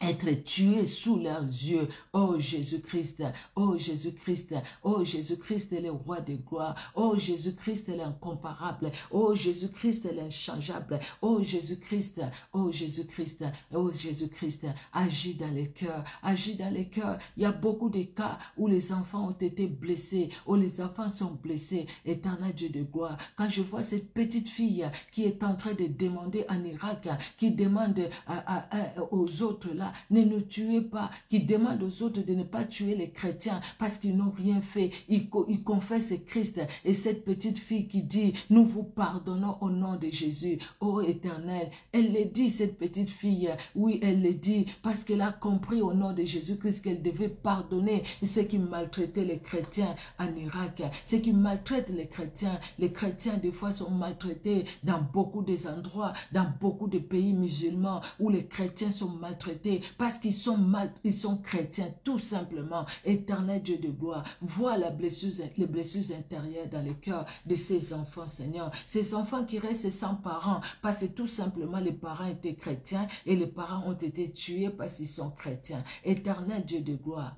être tués sous leurs yeux. Oh Jésus-Christ, oh Jésus-Christ, oh Jésus-Christ est le roi de gloire, oh Jésus-Christ est l'incomparable, oh Jésus-Christ est l'inchangeable, oh Jésus-Christ, oh Jésus-Christ, oh Jésus-Christ, agis dans les cœurs, agis dans les cœurs. Il y a beaucoup de cas où les enfants ont été blessés, où les enfants sont blessés. Éternel Dieu de gloire, quand je vois cette petite fille qui est en train de demander en Irak, qui demande aux autres là, pas, ne nous tuez pas, qui demandent aux autres de ne pas tuer les chrétiens parce qu'ils n'ont rien fait. Ils confessent Christ. Et cette petite fille qui dit, nous vous pardonnons au nom de Jésus, ô Éternel. Elle le dit, cette petite fille, oui, elle le dit, parce qu'elle a compris au nom de Jésus-Christ qu'elle devait pardonner ceux qui maltraitaient les chrétiens en Irak, ceux qui maltraitent les chrétiens. Les chrétiens, des fois, sont maltraités dans beaucoup des endroits, dans beaucoup de pays musulmans, où les chrétiens sont maltraités parce qu'ils sont chrétiens, tout simplement. Éternel Dieu de gloire, vois les blessures intérieures dans le cœur de ces enfants, Seigneur. Ces enfants qui restent sans parents, parce que tout simplement les parents étaient chrétiens et les parents ont été tués parce qu'ils sont chrétiens. Éternel Dieu de gloire,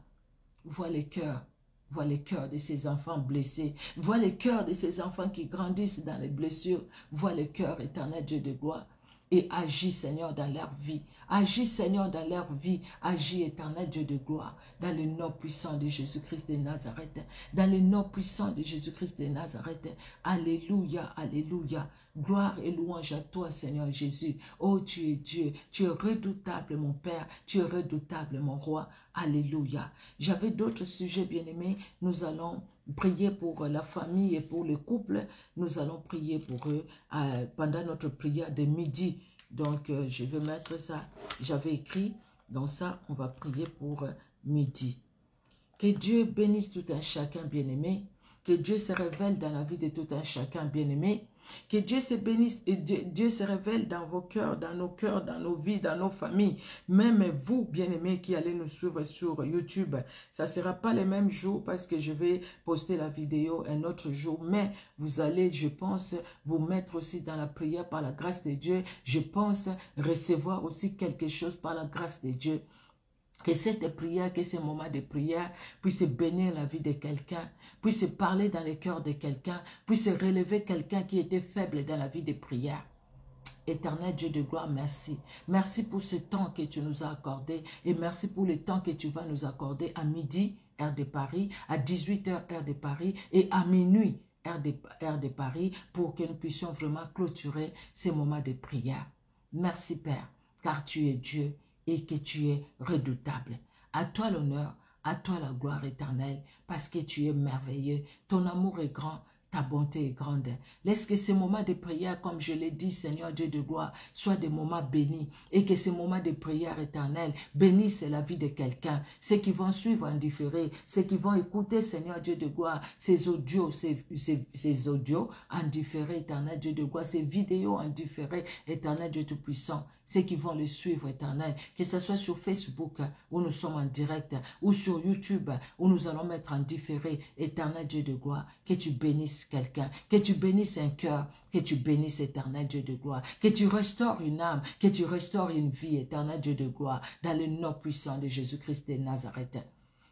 vois les cœurs. Vois les cœurs de ces enfants blessés. Vois les cœurs de ces enfants qui grandissent dans les blessures. Vois les cœurs, Éternel Dieu de gloire. Et agis, Seigneur, dans leur vie. Agis, Seigneur, dans leur vie. Agis, Éternel Dieu de gloire. Dans le nom puissant de Jésus-Christ de Nazareth. Dans le nom puissant de Jésus-Christ de Nazareth. Alléluia, alléluia. Gloire et louange à toi, Seigneur Jésus. Oh, tu es Dieu. Tu es redoutable, mon Père. Tu es redoutable, mon Roi. Alléluia. J'avais d'autres sujets, bien-aimés. Nous allons prier pour la famille et pour le couple. Nous allons prier pour eux pendant notre prière de midi. Donc, je vais mettre ça. J'avais écrit dans ça, on va prier pour midi. Que Dieu bénisse tout un chacun, bien-aimé. Que Dieu se révèle dans la vie de tout un chacun, bien-aimé. Que Dieu se bénisse et Dieu se révèle dans vos cœurs, dans nos vies, dans nos familles. Même vous, bien-aimés, qui allez nous suivre sur YouTube, ça ne sera pas les mêmes jours parce que je vais poster la vidéo un autre jour. Mais vous allez, je pense, vous mettre aussi dans la prière par la grâce de Dieu. Je pense recevoir aussi quelque chose par la grâce de Dieu. Que cette prière, que ces moments de prière puissent bénir la vie de quelqu'un, puissent parler dans le cœur de quelqu'un, puissent relever quelqu'un qui était faible dans la vie de prière. Éternel Dieu de gloire, merci. Merci pour ce temps que tu nous as accordé et merci pour le temps que tu vas nous accorder à midi, heure de Paris, à 18h, heure de Paris et à minuit, heure de Paris, pour que nous puissions vraiment clôturer ces moments de prière. Merci Père, car tu es Dieu et que tu es redoutable. À toi l'honneur, à toi la gloire éternelle, parce que tu es merveilleux. Ton amour est grand, ta bonté est grande. Laisse que ces moments de prière, comme je l'ai dit, Seigneur Dieu de gloire, soient des moments bénis. Et que ces moments de prière éternelle bénissent la vie de quelqu'un. Ceux qui vont suivre en différé, ceux qui vont écouter, Seigneur Dieu de gloire, ces audios, ces audios en différé, éternel Dieu de gloire, ces vidéos en différé, éternel Dieu Tout-Puissant. Ceux qui vont le suivre, éternel, que ce soit sur Facebook, où nous sommes en direct, ou sur YouTube, où nous allons mettre en différé, éternel Dieu de gloire, que tu bénisses quelqu'un, que tu bénisses un cœur, que tu bénisses, éternel Dieu de gloire, que tu restaures une âme, que tu restaures une vie, éternel Dieu de gloire, dans le nom puissant de Jésus-Christ de Nazareth.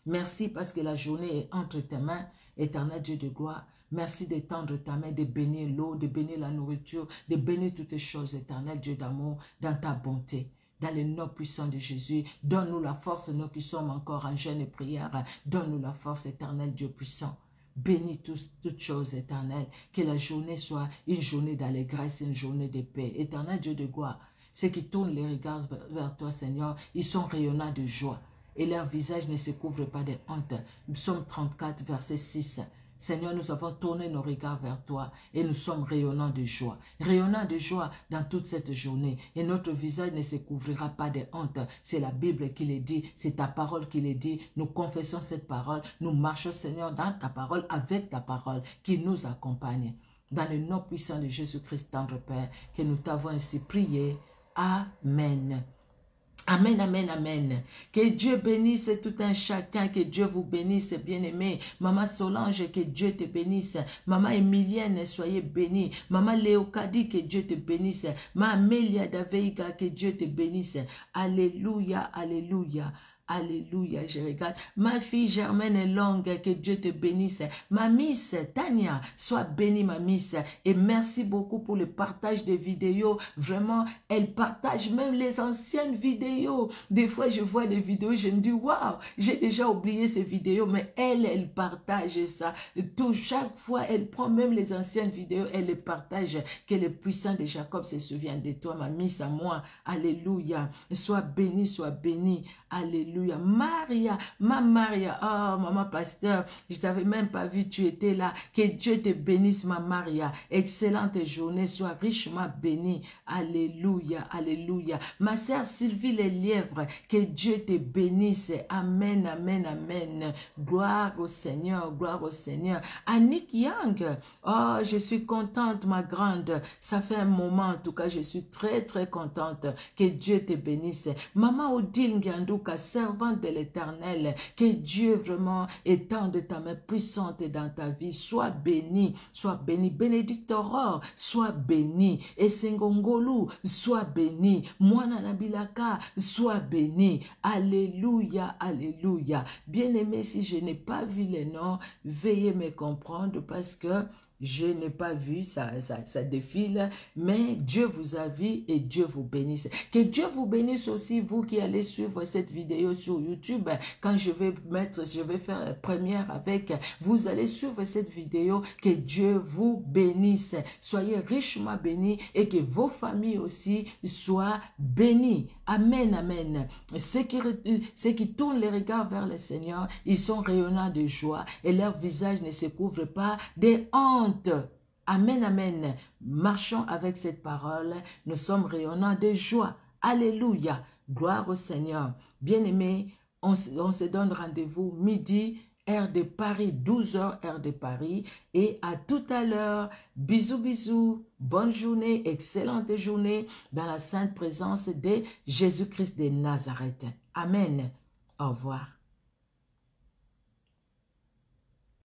Merci parce que la journée est entre tes mains, éternel Dieu de gloire. Merci d'étendre ta main, de bénir l'eau, de bénir la nourriture, de bénir toutes les choses, éternel Dieu d'amour, dans ta bonté. Dans le nom puissant de Jésus, donne-nous la force, nous qui sommes encore en jeûne et prière, donne-nous la force, éternel Dieu puissant. Bénis toutes choses, éternel, que la journée soit une journée d'allégresse, une journée de paix. Éternel Dieu de gloire, ceux qui tournent les regards vers toi, Seigneur, ils sont rayonnants de joie et leur visage ne se couvre pas de honte. Psaume 34, verset 6. Seigneur, nous avons tourné nos regards vers toi et nous sommes rayonnants de joie dans toute cette journée. Et notre visage ne se couvrira pas de honte. C'est la Bible qui le dit, c'est ta parole qui le dit. Nous confessons cette parole, nous marchons, Seigneur, dans ta parole, avec ta parole qui nous accompagne. Dans le nom puissant de Jésus-Christ, tendre Père, que nous t'avons ainsi prié. Amen. Amen, amen, amen. Que Dieu bénisse tout un chacun, que Dieu vous bénisse, bien-aimé. Maman Solange, que Dieu te bénisse. Maman Emilienne, soyez bénie. Maman Léocadie, que Dieu te bénisse. Maman Amélia Daveiga, que Dieu te bénisse. Alléluia, alléluia. Alléluia, je regarde. Ma fille Germaine est longue, que Dieu te bénisse. Ma miss Tania, sois bénie ma miss. Et merci beaucoup pour le partage des vidéos. Vraiment, elle partage même les anciennes vidéos. Des fois, je vois des vidéos, je me dis, waouh, j'ai déjà oublié ces vidéos, mais elle partage ça. Chaque fois, elle prend même les anciennes vidéos, elle les partage. Que le puissant de Jacob se souvienne de toi, ma miss à moi. Alléluia. Sois bénie, sois bénie. Alléluia. Maria, ma Maria. Oh, maman pasteur, je t'avais même pas vu, tu étais là. Que Dieu te bénisse, ma Maria. Excellente journée, sois richement bénie. Alléluia, alléluia. Ma sœur Sylvie les Lièvres, que Dieu te bénisse. Amen, amen, amen. Gloire au Seigneur, gloire au Seigneur. Annick Young, oh, je suis contente, ma grande. Ça fait un moment, en tout cas, je suis très, très contente. Que Dieu te bénisse. Maman Odile Nganduka, servante de l'Éternel, que Dieu vraiment étende ta main puissante dans ta vie. Sois béni, sois béni. Bénédicte Aurore, sois béni. Et Sengongolu, sois béni. Mwana Nabilaka, sois béni. Alléluia, alléluia. Bien-aimé, si je n'ai pas vu les noms, veuillez me comprendre parce que je n'ai pas vu, ça défile, mais Dieu vous a vu et Dieu vous bénisse. Que Dieu vous bénisse aussi, vous qui allez suivre cette vidéo sur YouTube. Quand je vais faire la première avec, vous allez suivre cette vidéo. Que Dieu vous bénisse. Soyez richement bénis et que vos familles aussi soient bénies. Amen, amen. Ceux qui tournent les regards vers le Seigneur, ils sont rayonnants de joie et leur visage ne se couvre pas de honte. Amen, amen. Marchons avec cette parole. Nous sommes rayonnants de joie. Alléluia. Gloire au Seigneur. Bien-aimés, on se donne rendez-vous midi, heure de Paris, 12h, heure de Paris. Et à tout à l'heure. Bisous, bisous. Bonne journée, excellente journée dans la sainte présence de Jésus-Christ de Nazareth. Amen. Au revoir.